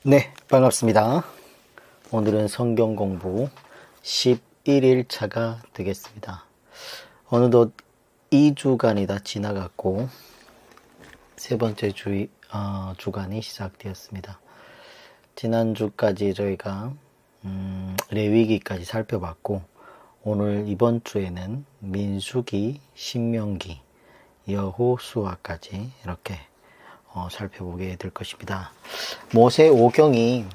네, 반갑습니다. 오늘은 성경 공부 11일 차가 되겠습니다. 어느덧 2주간이 다 지나갔고 세 번째 주간이 시작되었습니다. 지난주까지 저희가 레위기까지 살펴봤고 오늘 이번 주에는 민수기, 신명기, 여호수아까지 이렇게 살펴보게 될 것입니다. 모세 오경이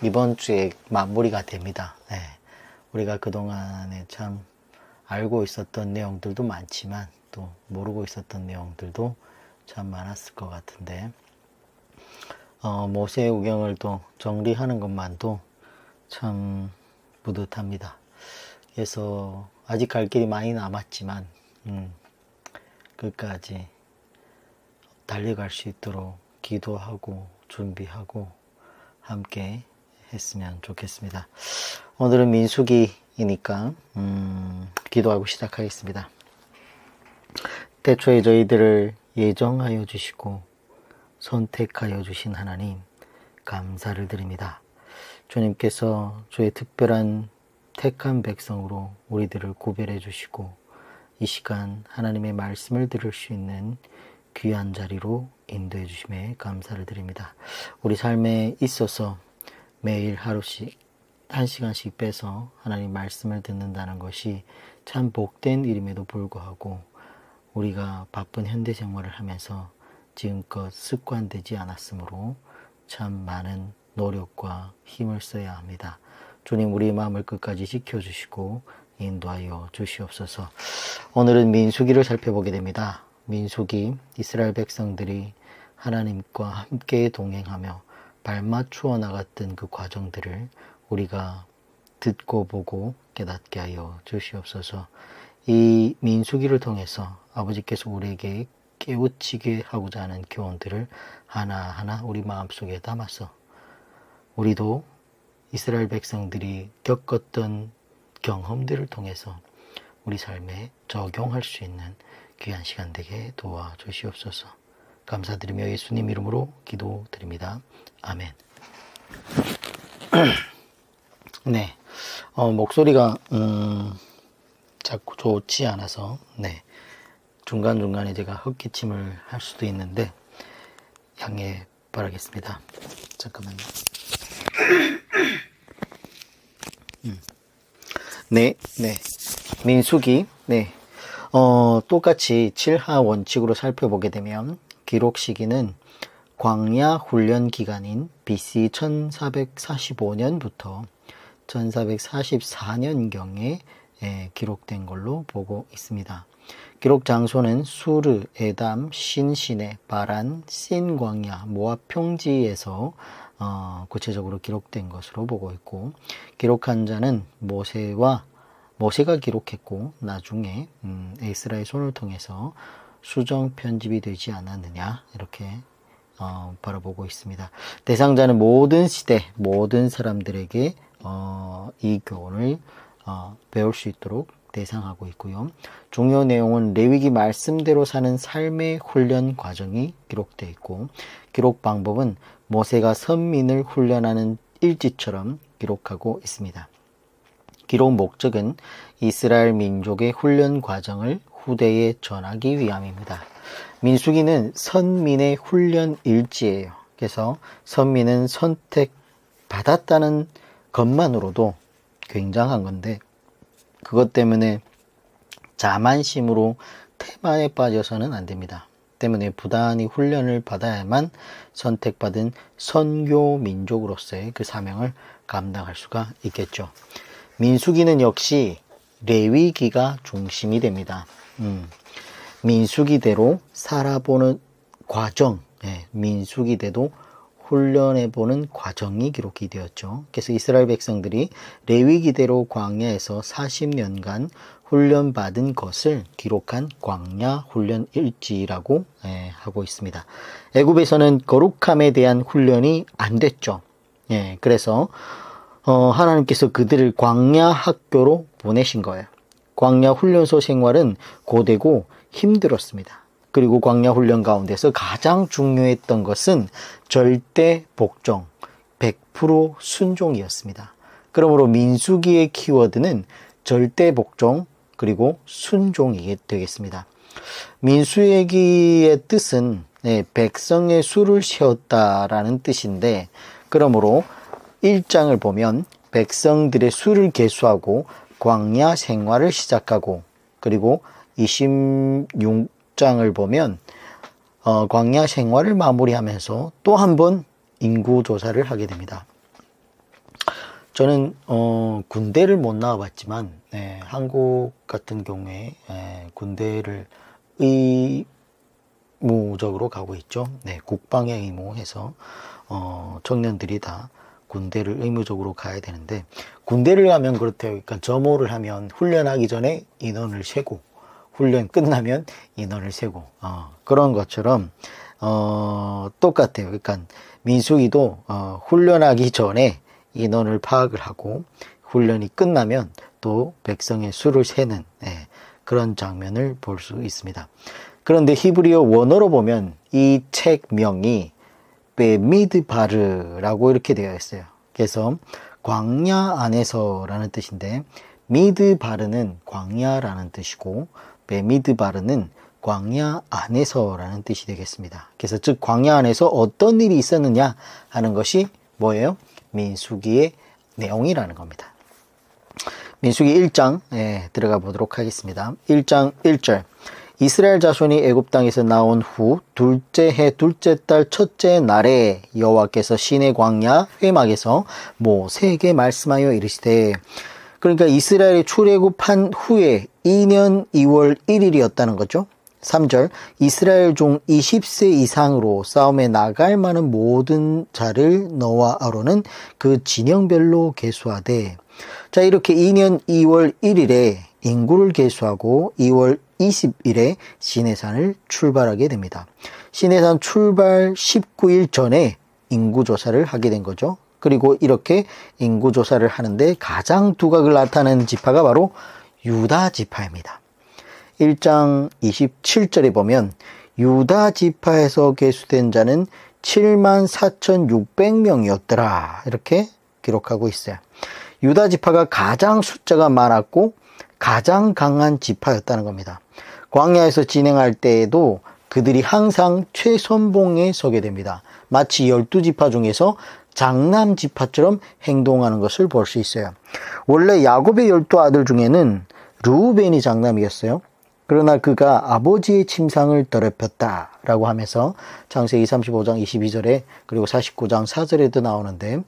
이번 주에 마무리가 됩니다. 네. 우리가 그동안에 참 알고 있었던 내용들도 많지만 또 모르고 있었던 내용들도 참 많았을 것 같은데 모세 오경을 또 정리하는 것만도 참 뿌듯합니다. 그래서 아직 갈 길이 많이 남았지만 끝까지 달려갈 수 있도록 기도하고 준비하고 함께 했으면 좋겠습니다. 오늘은 민수기이니까 기도하고 시작하겠습니다. 태초에 저희들을 예정하여 주시고 선택하여 주신 하나님 감사를 드립니다. 주님께서 주의 특별한 택한 백성으로 우리들을 구별해 주시고 이 시간 하나님의 말씀을 들을 수 있는 귀한 자리로 인도해 주심에 감사를 드립니다. 우리 삶에 있어서 매일 하루씩 1시간씩 빼서 하나님 말씀을 듣는다는 것이 참 복된 일임에도 불구하고 우리가 바쁜 현대 생활을 하면서 지금껏 습관되지 않았으므로 참 많은 노력과 힘을 써야 합니다. 주님 우리 마음을 끝까지 지켜주시고 인도하여 주시옵소서. 오늘은 민수기를 살펴보게 됩니다. 민수기, 이스라엘 백성들이 하나님과 함께 동행하며 발맞추어 나갔던 그 과정들을 우리가 듣고 보고 깨닫게 하여 주시옵소서. 이 민수기를 통해서 아버지께서 우리에게 깨우치게 하고자 하는 교훈들을 하나하나 우리 마음속에 담아서 우리도 이스라엘 백성들이 겪었던 경험들을 통해서 우리 삶에 적용할 수 있는 귀한 시간 되게 도와주시옵소서. 감사드리며 예수님 이름으로 기도드립니다. 아멘. 네, 목소리가 자꾸 좋지 않아서 중간중간에 제가 헛기침을 할 수도 있는데 양해 바라겠습니다. 잠깐만요. 네. 민수기, 똑같이 7하 원칙으로 살펴보게 되면 기록 시기는 광야 훈련 기간인 BC 1445년부터 1444년경에 기록된 걸로 보고 있습니다. 기록 장소는 수르, 에담, 신시내, 바란, 신광야, 모압 평지에서 구체적으로 기록된 것으로 보고 있고 기록한 자는 모세가 기록했고 나중에 에스라의 손을 통해서 수정 편집이 되지 않았느냐 이렇게 바라보고 있습니다. 대상자는 모든 시대 모든 사람들에게 이 교훈을 배울 수 있도록 대상하고 있고요. 중요 내용은 레위기 말씀대로 사는 삶의 훈련 과정이 기록되어 있고 기록 방법은 모세가 선민을 훈련하는 일지처럼 기록하고 있습니다. 기록 목적은 이스라엘 민족의 훈련 과정을 후대에 전하기 위함입니다. 민수기는 선민의 훈련 일지예요. 그래서 선민은 선택받았다는 것만으로도 굉장한 건데 그것 때문에 자만심으로 태만에 빠져서는 안 됩니다. 때문에 부단히 훈련을 받아야만 선택받은 선교 민족으로서의 그 사명을 감당할 수가 있겠죠. 민수기는 역시 레위기가 중심이 됩니다. 민수기대로 살아보는 과정, 민수기대로 훈련해보는 과정이 기록이 되었죠. 그래서 이스라엘 백성들이 레위기대로 광야에서 40년간 훈련받은 것을 기록한 광야 훈련 일지라고 하고 있습니다. 애굽에서는 거룩함에 대한 훈련이 안 됐죠. 그래서 하나님께서 그들을 광야 학교로 보내신 거예요. 광야 훈련소 생활은 고되고 힘들었습니다. 그리고 광야 훈련 가운데서 가장 중요했던 것은 절대 복종, 100% 순종이었습니다. 그러므로 민수기의 키워드는 절대 복종 그리고 순종이 되겠습니다. 민수기의 뜻은 백성의 수를 세웠다라는 뜻인데, 그러므로 1장을 보면 백성들의 수를 계수하고 광야 생활을 시작하고, 그리고 26장을 보면 광야 생활을 마무리하면서 또 한 번 인구 조사를 하게 됩니다. 저는 군대를 못 나와봤지만 한국 같은 경우에 군대를 의무적으로 가고 있죠. 국방의 의무해서 청년들이 다 군대를 의무적으로 가야 되는데, 군대를 가면 그렇대요. 그러니까 점호를 하면 훈련하기 전에 인원을 세고, 훈련 끝나면 인원을 세고, 그런 것처럼 똑같아요. 그러니까 민수기도 훈련하기 전에 인원을 파악을 하고, 훈련이 끝나면 또 백성의 수를 세는 그런 장면을 볼 수 있습니다. 그런데 히브리어 원어로 보면 이 책명이 베미드바르라고 이렇게 되어 있어요. 그래서 광야 안에서라는 뜻인데, 미드바르는 광야라는 뜻이고 베미드바르는 광야 안에서라는 뜻이 되겠습니다. 그래서 즉 광야 안에서 어떤 일이 있었느냐 하는 것이 뭐예요? 민수기의 내용이라는 겁니다. 민수기 1장 들어가 보도록 하겠습니다. 1장 1절. 이스라엘 자손이 애굽 땅에서 나온 후 둘째 해 둘째 달 첫째 날에 여호와께서 시내 광야 회막에서 모세에게 말씀하여 이르시되, 그러니까 이스라엘이 출애굽한 후에 2년 2월 1일이었다는 거죠. 3절. 이스라엘 중 20세 이상으로 싸움에 나갈 만한 모든 자를 너와 아론은 그 진영별로 계수하되, 자, 이렇게 2년 2월 1일에 인구를 계수하고 2월 20일에 시내산을 출발하게 됩니다. 시내산 출발 19일 전에 인구조사를 하게 된 거죠. 그리고 이렇게 인구조사를 하는데 가장 두각을 나타내는 지파가 바로 유다 지파입니다. 1장 27절에 보면 유다 지파에서 계수된 자는 74,600명이었더라 이렇게 기록하고 있어요. 유다 지파가 가장 숫자가 많았고 가장 강한 지파였다는 겁니다. 광야에서 진행할 때에도 그들이 항상 최선봉에 서게 됩니다. 마치 12지파 중에서 장남 지파처럼 행동하는 것을 볼 수 있어요. 원래 야곱의 12아들 중에는 르우벤이 장남이었어요. 그러나 그가 아버지의 침상을 더럽혔다라고 하면서 창세기 35장 22절에 그리고 49장 4절에도 나오는데,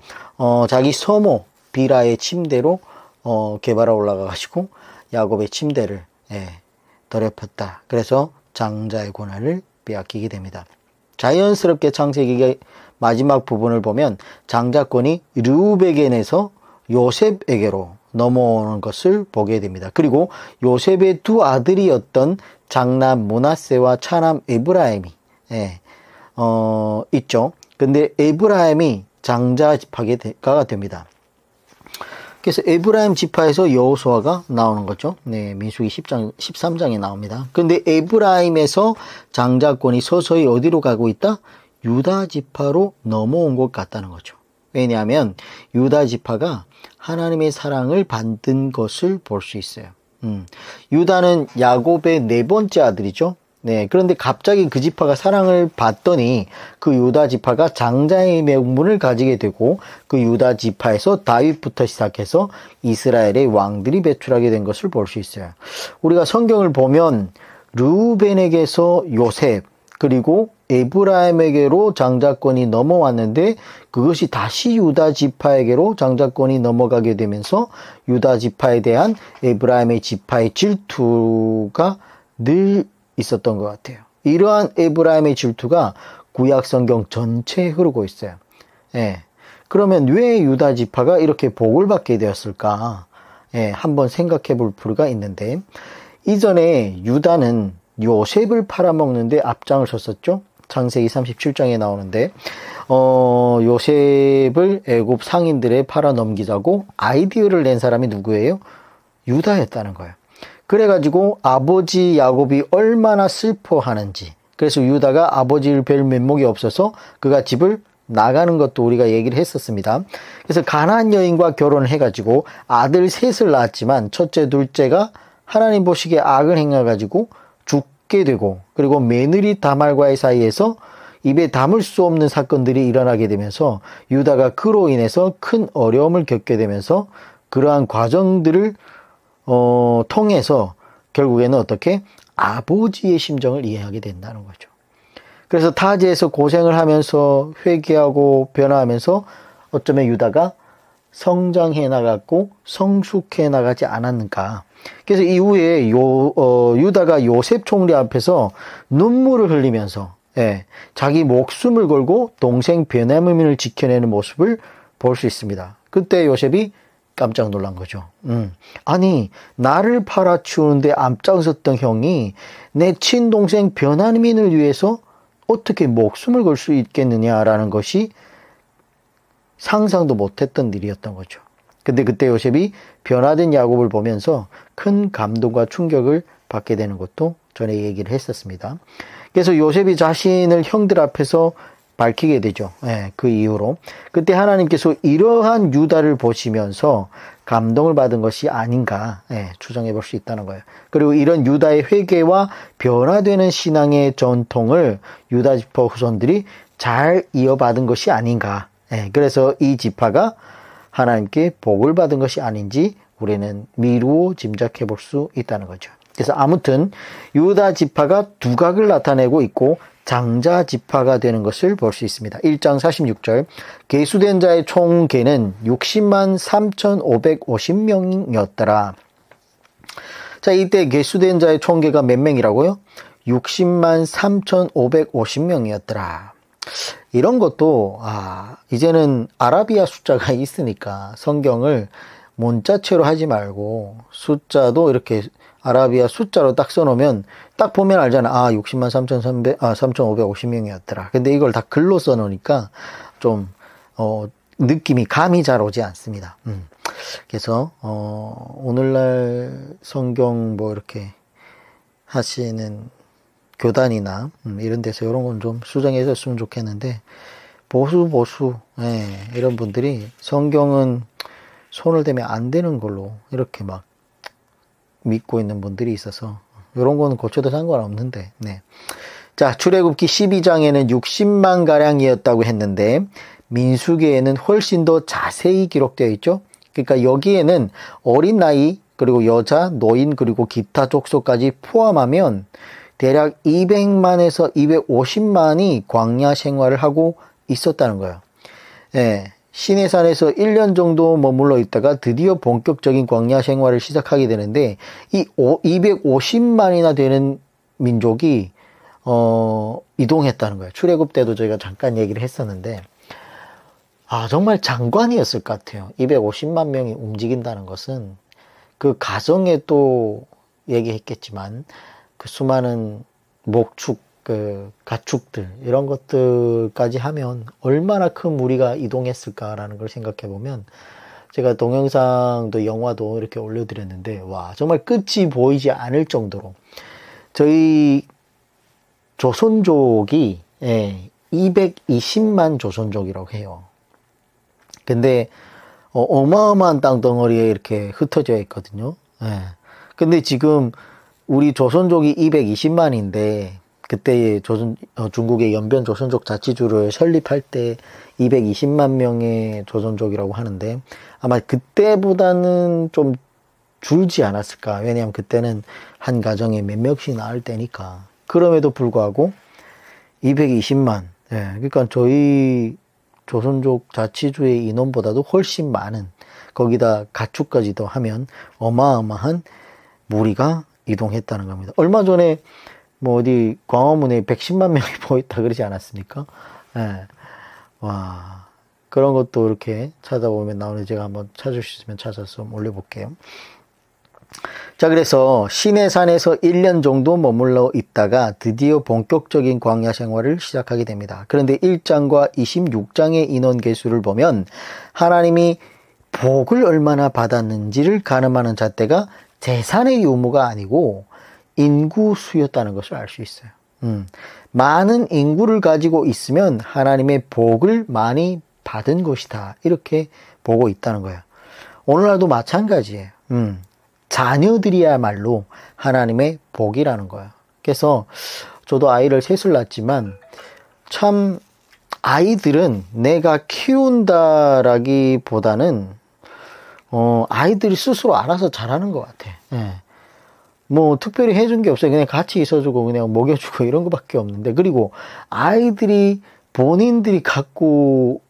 자기 서모 비라의 침대로 개발하 올라가가지고 야곱의 침대를 더럽혔다. 그래서 장자의 권한을 빼앗기게 됩니다. 자연스럽게 창세기의 마지막 부분을 보면 장자권이 르우벤에게서 요셉에게로 넘어오는 것을 보게 됩니다. 그리고 요셉의 두 아들이었던 장남 므낫세와 차남 에브라임이 있죠. 근데 에브라임이 장자 지파가 됩니다. 그래서 에브라임 지파에서 여호수아가 나오는 거죠. 민수기 10장, 13장에 나옵니다. 근데 에브라임에서 장자권이 서서히 어디로 가고 있다? 유다 지파로 넘어온 것 같다는 거죠. 왜냐하면 유다 지파가 하나님의 사랑을 받은 것을 볼 수 있어요. 유다는 야곱의 네 번째 아들이죠. 그런데 갑자기 그 지파가 사랑을 받더니 그 유다 지파가 장자의 명분을 가지게 되고, 그 유다 지파에서 다윗부터 시작해서 이스라엘의 왕들이 배출하게 된 것을 볼 수 있어요. 우리가 성경을 보면 르우벤에게서 요셉, 그리고 에브라임에게로 장자권이 넘어왔는데 그것이 다시 유다 지파에게로 장자권이 넘어가게 되면서 유다 지파에 대한 에브라임의 지파의 질투가 늘 있었던 것 같아요. 이러한 에브라임의 질투가 구약 성경 전체에 흐르고 있어요. 그러면 왜 유다 지파가 이렇게 복을 받게 되었을까? 한번 생각해 볼 필요가 있는데, 이전에 유다는 요셉을 팔아먹는데 앞장을 섰었죠. 창세기 37장에 나오는데 요셉을 애굽 상인들에 팔아넘기자고 아이디어를 낸 사람이 누구예요? 유다였다는 거예요. 그래가지고 아버지 야곱이 얼마나 슬퍼하는지. 그래서 유다가 아버지를 뵐 면목이 없어서 그가 집을 나가는 것도 우리가 얘기를 했었습니다. 그래서 가나안 여인과 결혼을 해가지고 아들 셋을 낳았지만 첫째, 둘째가 하나님 보시기에 악을 행해가지고 죽게 되고, 그리고 며느리 다말과의 사이에서 입에 담을 수 없는 사건들이 일어나게 되면서 유다가 그로 인해서 큰 어려움을 겪게 되면서 그러한 과정들을 통해서 결국에는 어떻게 아버지의 심정을 이해하게 된다는 거죠. 그래서 타지에서 고생을 하면서 회개하고 변화하면서 어쩌면 유다가 성장해 나갔고 성숙해 나가지 않았는가. 그래서 이후에 유다가 요셉 총리 앞에서 눈물을 흘리면서 자기 목숨을 걸고 동생 베냐민을 지켜내는 모습을 볼 수 있습니다. 그때 요셉이 깜짝 놀란 거죠. 아니, 나를 팔아치우는데 앞장섰던 형이 내 친동생 베냐민을 위해서 어떻게 목숨을 걸 수 있겠느냐라는 것이 상상도 못했던 일이었던 거죠. 근데 그때 요셉이 변화된 야곱을 보면서 큰 감동과 충격을 받게 되는 것도 전에 얘기를 했었습니다. 그래서 요셉이 자신을 형들 앞에서 밝히게 되죠. 그 이후로. 그때 하나님께서 이러한 유다를 보시면서 감동을 받은 것이 아닌가 추정해 볼 수 있다는 거예요. 그리고 이런 유다의 회개와 변화되는 신앙의 전통을 유다 지파 후손들이 잘 이어받은 것이 아닌가. 그래서 이 지파가 하나님께 복을 받은 것이 아닌지 우리는 미루어 짐작해 볼 수 있다는 거죠. 그래서 아무튼 유다 지파가 두각을 나타내고 있고 장자 지파가 되는 것을 볼 수 있습니다. 1장 46절 계수된 자의 총계는 60만 3,550명이었더라. 자, 이때 계수된 자의 총계가 몇 명이라고요? 60만 3,550명이었더라. 이런 것도 이제는 아라비아 숫자가 있으니까 성경을 문자체로 하지 말고 숫자도 이렇게 아라비아 숫자로 딱 써놓으면 딱 보면 알잖아. 60만 3,550명이었더라. 근데 이걸 다 글로 써놓으니까 좀 느낌이 감이 잘 오지 않습니다. 그래서 오늘날 성경 뭐 이렇게 하시는 교단이나 이런 데서 이런 건 좀 수정해 줬으면 좋겠는데 보수 이런 분들이 성경은 손을 대면 안 되는 걸로 이렇게 막 믿고 있는 분들이 있어서 이런 거는 고쳐도 상관없는데. 자, 출애굽기 12장에는 60만 가량이었다고 했는데 민수기에는 훨씬 더 자세히 기록되어 있죠. 그러니까 여기에는 어린 나이, 그리고 여자, 노인, 그리고 기타 족속까지 포함하면 대략 200만에서 250만이 광야 생활을 하고 있었다는 거예요. 시내산에서 1년 정도 머물러 있다가 드디어 본격적인 광야 생활을 시작하게 되는데 이 250만이나 되는 민족이 이동했다는 거예요. 출애굽 때도 저희가 잠깐 얘기를 했었는데 정말 장관이었을 것 같아요. 250만 명이 움직인다는 것은 그 가정에 또 얘기했겠지만 그 수많은 목축, 그 가축들 이런 것들까지 하면 얼마나 큰 무리가 이동했을까라는 걸 생각해 보면 제가 동영상도 영화도 이렇게 올려드렸는데 와 정말 끝이 보이지 않을 정도로 저희 조선족이 220만 조선족이라고 해요. 근데 어마어마한 땅덩어리에 이렇게 흩어져 있거든요. 근데 지금 우리 조선족이 220만인데 그때 중국의 연변 조선족 자치주를 설립할 때 220만 명의 조선족이라고 하는데 아마 그때보다는 좀 줄지 않았을까. 왜냐하면 그때는 한 가정에 몇 명씩 낳을 때니까. 그럼에도 불구하고 220만. 그러니까 저희 조선족 자치주의 인원보다도 훨씬 많은, 거기다 가축까지도 하면 어마어마한 무리가 이동했다는 겁니다. 얼마 전에 뭐 어디 광화문에 110만 명이 모였다 그러지 않았습니까? 와, 그런 것도 이렇게 찾아보면 나오는데 제가 한번 찾을 수 있으면 찾아서 올려볼게요. 자, 그래서 시내산에서 1년 정도 머물러 있다가 드디어 본격적인 광야 생활을 시작하게 됩니다. 그런데 1장과 26장의 인원 개수를 보면 하나님이 복을 얼마나 받았는지를 가늠하는 잣대가 재산의 유무가 아니고 인구 수였다는 것을 알 수 있어요. 많은 인구를 가지고 있으면 하나님의 복을 많이 받은 것이다. 이렇게 보고 있다는 거예요. 오늘날도 마찬가지예요. 자녀들이야말로 하나님의 복이라는 거예요. 그래서 저도 아이를 셋을 낳았지만 참 아이들은 내가 키운다라기보다는 아이들이 스스로 알아서 잘하는 것 같아. 예. 뭐 특별히 해준 게 없어요. 그냥 같이 있어주고 그냥 먹여주고 이런 것밖에 없는데, 그리고 아이들이 본인들이 갖고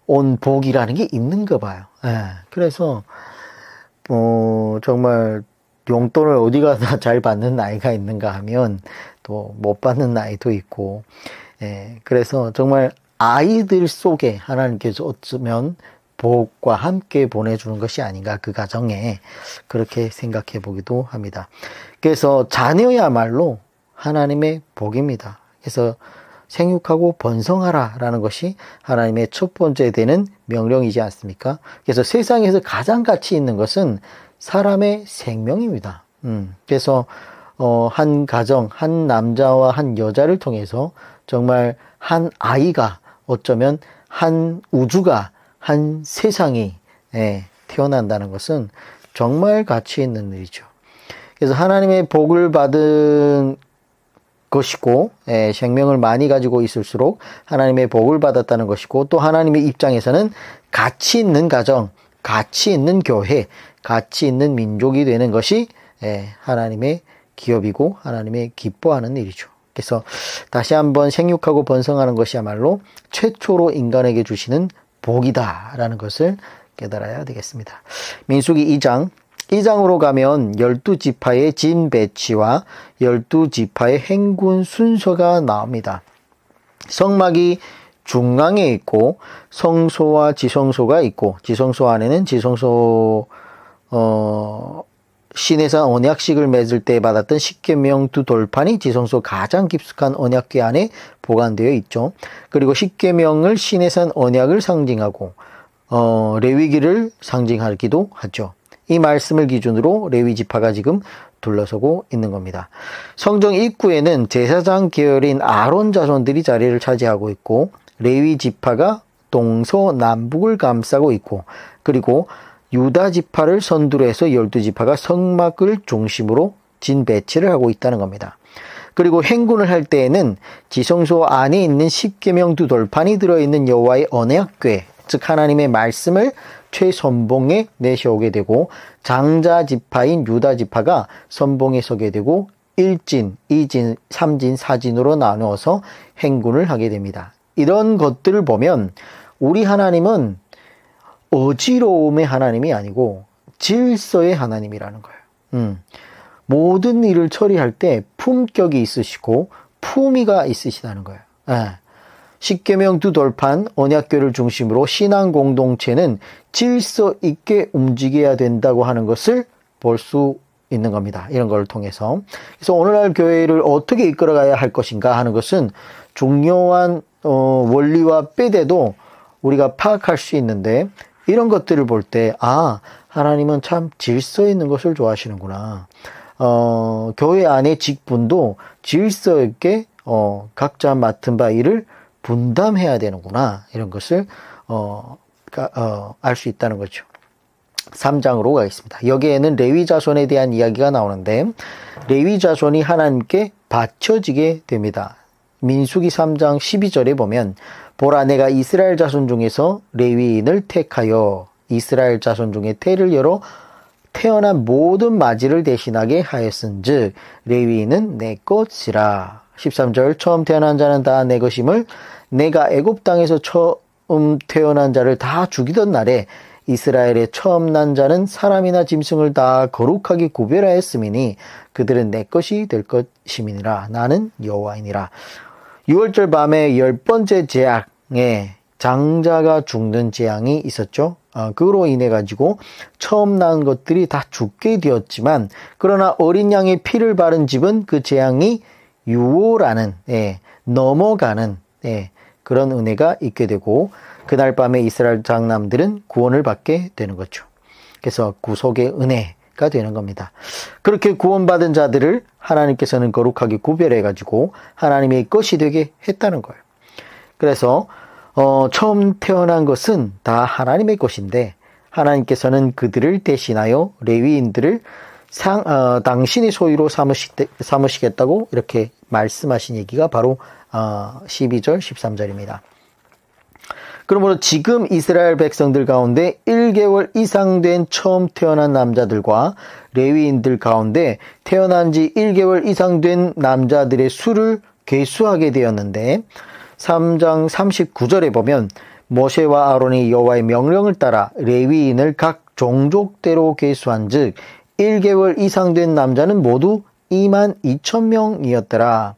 온 복이라는 게 있는가 봐요. 예. 그래서 정말 용돈을 어디 가나 잘 받는 아이가 있는가 하면 또 못 받는 아이도 있고, 예. 그래서 정말 아이들 속에 하나님께서 어쩌면 복과 함께 보내주는 것이 아닌가, 그 가정에. 그렇게 생각해 보기도 합니다. 그래서 자녀야말로 하나님의 복입니다. 그래서 생육하고 번성하라 라는 것이 하나님의 첫 번째 되는 명령이지 않습니까? 그래서 세상에서 가장 가치 있는 것은 사람의 생명입니다. 그래서 한 가정, 한 남자와 한 여자를 통해서 정말 한 아이가, 어쩌면 한 우주가, 한 세상이 태어난다는 것은 정말 가치 있는 일이죠. 그래서 하나님의 복을 받은 것이고, 생명을 많이 가지고 있을수록 하나님의 복을 받았다는 것이고, 또 하나님의 입장에서는 가치 있는 가정, 가치 있는 교회, 가치 있는 민족이 되는 것이 하나님의 기업이고 하나님의 기뻐하는 일이죠. 그래서 다시 한번 생육하고 번성하는 것이야말로 최초로 인간에게 주시는 복이다라는 것을 깨달아야 되겠습니다. 민수기 2장으로 가면 12지파의 진 배치와 12지파의 행군 순서가 나옵니다. 성막이 중앙에 있고 성소와 지성소가 있고, 지성소 안에는 시내산 언약식을 맺을 때 받았던 십계명 두 돌판이 지성소 가장 깊숙한 언약궤 안에 보관되어 있죠. 그리고 십계명을 시내산 언약을 상징하고 레위기를 상징하기도 하죠. 이 말씀을 기준으로 레위 지파가 지금 둘러서고 있는 겁니다. 성정 입구에는 제사장 계열인 아론 자손들이 자리를 차지하고 있고, 레위 지파가 동서남북을 감싸고 있고, 그리고 유다 지파를 선두로 해서 12지파가 성막을 중심으로 진 배치를 하고 있다는 겁니다. 그리고 행군을 할 때에는 지성소 안에 있는 십계명 두 돌판이 들어있는 여호와의 언약궤, 즉 하나님의 말씀을 최선봉에 내세우게 되고, 장자 지파인 유다 지파가 선봉에 서게 되고 1진, 2진, 3진, 4진으로 나누어서 행군을 하게 됩니다. 이런 것들을 보면 우리 하나님은 어지러움의 하나님이 아니고 질서의 하나님이라는 거예요. 모든 일을 처리할 때 품격이 있으시고 품위가 있으시다는 거예요. 십계명 두 돌판, 언약궤를 중심으로 신앙 공동체는 질서 있게 움직여야 된다고 하는 것을 볼 수 있는 겁니다. 이런 걸 통해서. 그래서 오늘날 교회를 어떻게 이끌어가야 할 것인가 하는 것은 중요한 원리와 빼대도 우리가 파악할 수 있는데, 이런 것들을 볼 때 하나님은 참 질서 있는 것을 좋아하시는구나. 교회 안의 직분도 질서 있게 각자 맡은 바 일을 분담해야 되는구나. 이런 것을 알 수 있다는 거죠. 3장으로 가겠습니다. 여기에는 레위 자손에 대한 이야기가 나오는데, 레위 자손이 하나님께 바쳐지게 됩니다. 민수기 3장 12절에 보면, 보라, 내가 이스라엘 자손 중에서 레위인을 택하여 이스라엘 자손 중에 태를 열어 태어난 모든 마지를 대신하게 하였은즉 레위인은 내 것이라. 13절, 처음 태어난 자는 다 내 것임을 내가 애굽 땅에서 처음 태어난 자를 다 죽이던 날에 이스라엘의 처음 난 자는 사람이나 짐승을 다 거룩하게 구별하였음이니 그들은 내 것이 될 것임이니라. 나는 여호와이니라. 6월절 밤에 10번째 재앙에 장자가 죽는 재앙이 있었죠. 그로 인해 가지고 처음 난 것들이 다 죽게 되었지만, 그러나 어린 양의 피를 바른 집은 그 재앙이 유오라는 넘어가는 그런 은혜가 있게 되고, 그날 밤에 이스라엘 장남들은 구원을 받게 되는 거죠. 그래서 구속의 은혜, 레위가 되는 겁니다. 그렇게 구원받은 자들을 하나님께서는 거룩하게 구별해가지고 하나님의 것이 되게 했다는 거예요. 그래서 처음 태어난 것은 다 하나님의 것인데 하나님께서는 그들을 대신하여 레위인들을 당신의 소유로 삼으시겠다고 이렇게 말씀하신 얘기가 바로 12절, 13절입니다. 그러므로 지금 이스라엘 백성들 가운데 1개월 이상 된 처음 태어난 남자들과 레위인들 가운데 태어난 지 1개월 이상 된 남자들의 수를 계수하게 되었는데 3장 39절에 보면 모세와 아론이 여호와의 명령을 따라 레위인을 각 종족대로 계수한 즉 1개월 이상 된 남자는 모두 22,000명이었더라.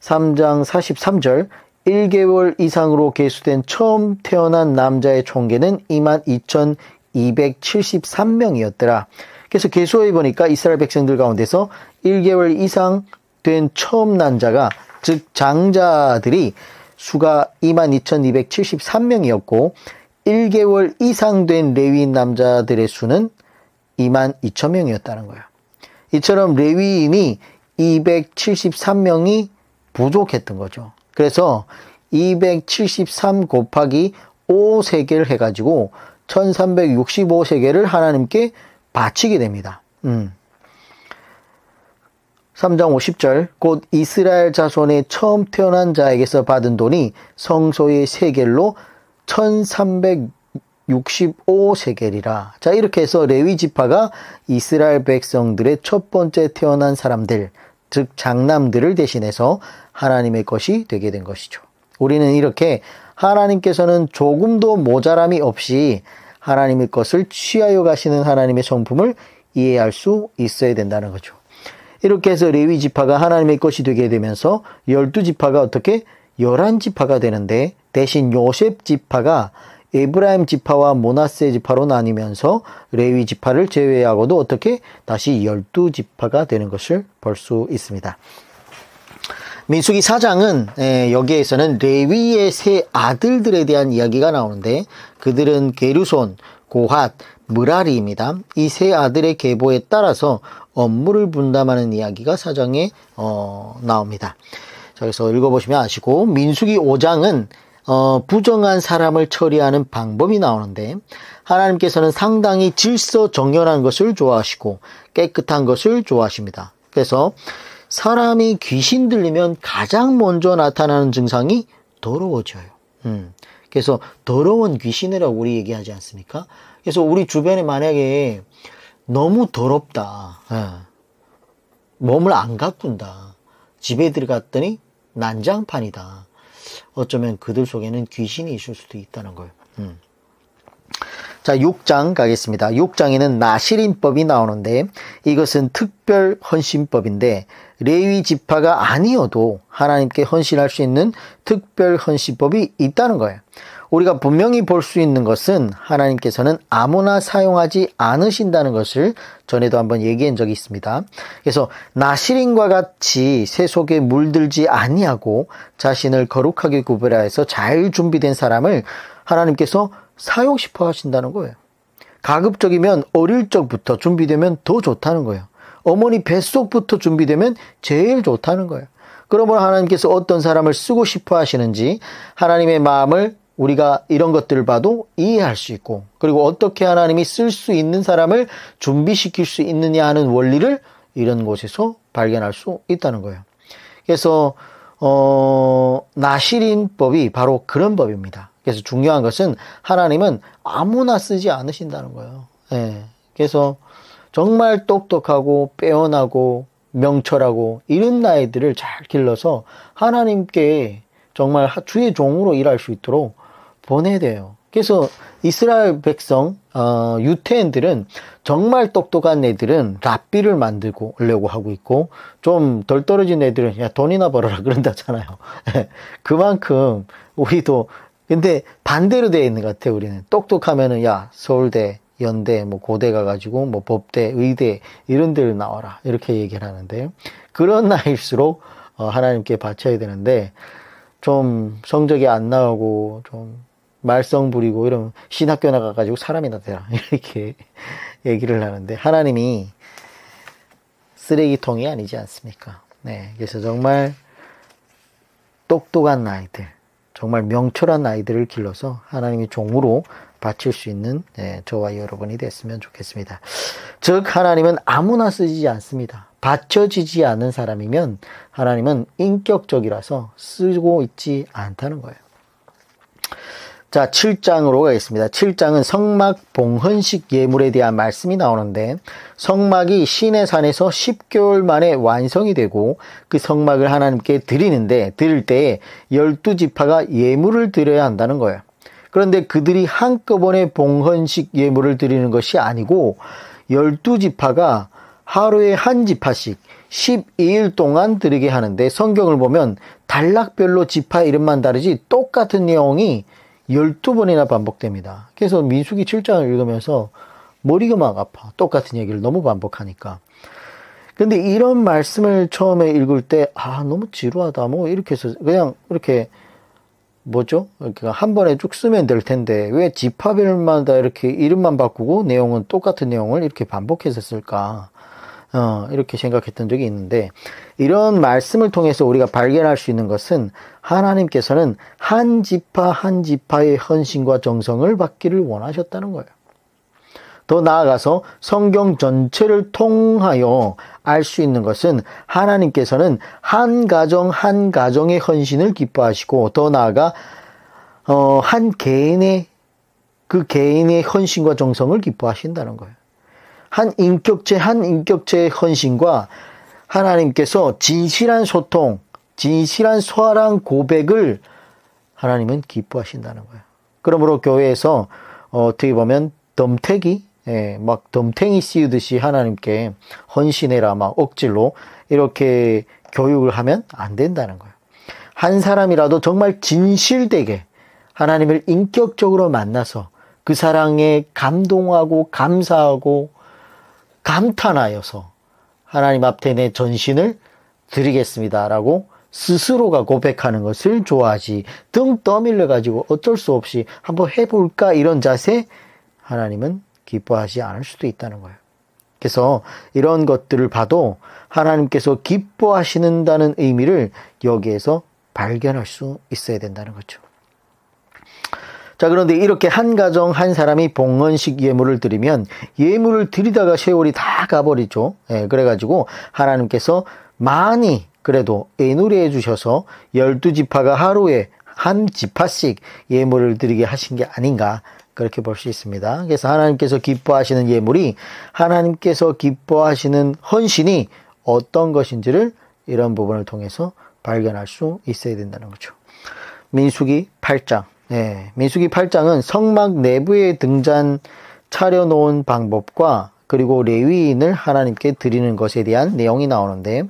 3장 43절 1개월 이상으로 계수된 처음 태어난 남자의 총계는 22,273명이었더라. 그래서 계수해 보니까 이스라엘 백성들 가운데서 1개월 이상 된 처음 난 자가 즉 장자들이 수가 22,273명이었고 1개월 이상 된 레위인 남자들의 수는 22,000명이었다는 거예요. 이처럼 레위인이 273명이 부족했던 거죠. 그래서 273 곱하기 5세계를 해가지고 1365세계를 하나님께 바치게 됩니다. 3장 50절 곧 이스라엘 자손의 처음 태어난 자에게서 받은 돈이 성소의 세겔로 1365세겔이라. 자, 이렇게 해서 레위 지파가 이스라엘 백성들의 첫 번째 태어난 사람들, 즉 장남들을 대신해서 하나님의 것이 되게 된 것이죠. 우리는 이렇게 하나님께서는 조금도 모자람이 없이 하나님의 것을 취하여 가시는 하나님의 성품을 이해할 수 있어야 된다는 거죠. 이렇게 해서 레위 지파가 하나님의 것이 되게 되면서 12지파가 어떻게 11지파가 되는데 대신 요셉 지파가 에브라임 지파와 므낫세 지파로 나뉘면서 레위 지파를 제외하고도 어떻게 다시 12지파가 되는 것을 볼 수 있습니다. 민수기 4장은 여기에서는 레위의 세 아들들에 대한 이야기가 나오는데 그들은 게르손, 고핫, 므라리입니다. 이 세 아들의 계보에 따라서 업무를 분담하는 이야기가 4장에 나옵니다. 자, 그래서 읽어보시면 아시고 민수기 5장은 부정한 사람을 처리하는 방법이 나오는데 하나님께서는 상당히 질서 정연한 것을 좋아하시고 깨끗한 것을 좋아하십니다. 그래서 사람이 귀신 들리면 가장 먼저 나타나는 증상이 더러워져요. 그래서 더러운 귀신이라고 우리 얘기하지 않습니까? 그래서 우리 주변에 만약에 너무 더럽다, 몸을 안 가꾼다, 집에 들어갔더니 난장판이다, 어쩌면 그들 속에는 귀신이 있을 수도 있다는 거예요. 자, 6장 가겠습니다. 6장에는 나시린법이 나오는데 이것은 특별 헌신법인데 레위 지파가 아니어도 하나님께 헌신할 수 있는 특별 헌신법이 있다는 거예요. 우리가 분명히 볼 수 있는 것은 하나님께서는 아무나 사용하지 않으신다는 것을 전에도 한번 얘기한 적이 있습니다. 그래서 나시린과 같이 세 속에 물들지 아니하고 자신을 거룩하게 구별하여서 잘 준비된 사람을 하나님께서 사용시켜 하신다는 거예요. 가급적이면 어릴 적부터 준비되면 더 좋다는 거예요. 어머니 뱃속부터 준비되면 제일 좋다는 거예요. 그러므로 하나님께서 어떤 사람을 쓰고 싶어 하시는지 하나님의 마음을 우리가 이런 것들을 봐도 이해할 수 있고, 그리고 어떻게 하나님이 쓸 수 있는 사람을 준비시킬 수 있느냐 하는 원리를 이런 곳에서 발견할 수 있다는 거예요. 그래서 나시린법이 바로 그런 법입니다. 그래서 중요한 것은 하나님은 아무나 쓰지 않으신다는 거예요. 그래서 정말 똑똑하고 빼어나고 명철하고 이런 아이들을 잘 길러서 하나님께 정말 주의 종으로 일할 수 있도록 보내야 돼요. 그래서 이스라엘 백성 유태인들은 정말 똑똑한 애들은 랍비를 만들려고 하고 있고 좀 덜 떨어진 애들은 야 돈이나 벌어라 그런다잖아요. 그만큼 우리도 근데 반대로 되어 있는 것 같아요. 우리는 똑똑하면은 야 서울대, 연대, 뭐 고대 가가지고 뭐 법대, 의대 이런 데를 나와라 이렇게 얘기를 하는데 그런 나이일수록 하나님께 바쳐야 되는데 좀 성적이 안 나오고 좀 말썽 부리고 이러면 신학교 나가가지고 사람이나 되라. 이렇게 얘기를 하는데 하나님이 쓰레기통이 아니지 않습니까? 네. 그래서 정말 똑똑한 아이들, 정말 명철한 아이들을 길러서 하나님의 종으로 바칠 수 있는 저와 여러분이 됐으면 좋겠습니다. 즉 하나님은 아무나 쓰지 않습니다. 받쳐지지 않은 사람이면 하나님은 인격적이라서 쓰고 있지 않다는 거예요. 자, 7장으로 가겠습니다. 7장은 성막 봉헌식 예물에 대한 말씀이 나오는데 성막이 시내산에서 10개월 만에 완성이 되고 그 성막을 하나님께 드릴 때에 12지파가 예물을 드려야 한다는 거예요. 그런데 그들이 한꺼번에 봉헌식 예물을 드리는 것이 아니고 12지파가 하루에 한 지파씩 12일 동안 드리게 하는데 성경을 보면 단락별로 지파 이름만 다르지 똑같은 내용이 12번이나 반복됩니다. 그래서 민수기 7장을 읽으면서 머리가 막 아파. 똑같은 얘기를 너무 반복하니까. 근데 이런 말씀을 처음에 읽을 때 너무 지루하다. 뭐 이렇게 해서 그냥 이렇게 그러니까 한 번에 쭉 쓰면 될 텐데 왜 지파별마다 이렇게 이름만 바꾸고 내용은 똑같은 내용을 이렇게 반복해서 쓸까? 이렇게 생각했던 적이 있는데 이런 말씀을 통해서 우리가 발견할 수 있는 것은 하나님께서는 한 지파 한 지파의 헌신과 정성을 받기를 원하셨다는 거예요. 더 나아가서 성경 전체를 통하여 알 수 있는 것은 하나님께서는 한 가정 한 가정의 헌신을 기뻐하시고 더 나아가 한 개인의 그 개인의 헌신과 정성을 기뻐하신다는 거예요. 한 인격체의 헌신과 하나님께서 진실한 소통, 진실한 사랑 고백을 하나님은 기뻐하신다는 거예요. 그러므로 교회에서 어떻게 보면 막 덤탱이 씌우듯이 하나님께 헌신해라 막 억지로 이렇게 교육을 하면 안 된다는 거예요. 한 사람이라도 정말 진실되게 하나님을 인격적으로 만나서 그 사랑에 감동하고 감사하고 감탄하여서 하나님 앞에 내 전신을 드리겠습니다라고 스스로가 고백하는 것을 좋아하지 등 떠밀려 가지고 어쩔 수 없이 한번 해볼까 이런 자세 하나님은 기뻐하지 않을 수도 있다는 거예요. 그래서 이런 것들을 봐도 하나님께서 기뻐하시는다는 의미를 여기에서 발견할 수 있어야 된다는 거죠. 자, 그런데 이렇게 한 가정 한 사람이 봉헌식 예물을 드리면 예물을 드리다가 세월이 다 가버리죠. 그래가지고 하나님께서 많이 그래도 애누리해 주셔서 12지파가 하루에 한 지파씩 예물을 드리게 하신 게 아닌가 그렇게 볼 수 있습니다. 그래서 하나님께서 기뻐하시는 예물이 하나님께서 기뻐하시는 헌신이 어떤 것인지를 이런 부분을 통해서 발견할 수 있어야 된다는 거죠. 민수기 8장. 민수기 8장은 성막 내부에 등잔 차려놓은 방법과 그리고 레위인을 하나님께 드리는 것에 대한 내용이 나오는데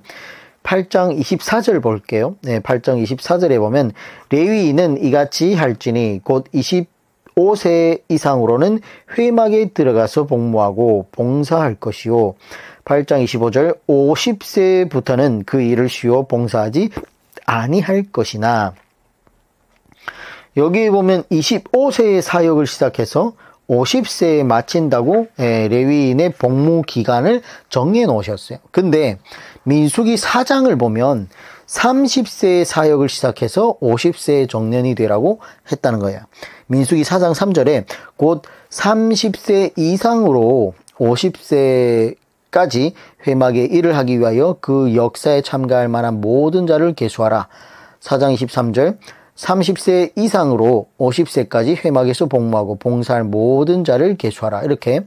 8장 24절 볼게요. 8장 24절에 보면 레위인은 이같이 할지니 곧 25세 이상으로는 회막에 들어가서 복무하고 봉사할 것이요. 8장 25절 50세부터는 그 일을 쉬어 봉사하지 아니할 것이나 여기 보면 25세의 사역을 시작해서 50세에 마친다고 레위인의 복무 기간을 정해 놓으셨어요. 근데 민수기 4장을 보면 30세의 사역을 시작해서 50세의 정년이 되라고 했다는 거예요. 민수기 4장 3절에 곧 30세 이상으로 50세까지 회막의 일을 하기 위하여 그 역사에 참가할 만한 모든 자를 계수하라. 4장 23절 30세 이상으로 50세까지 회막에서 복무하고 봉사할 모든 자를 계수하라. 이렇게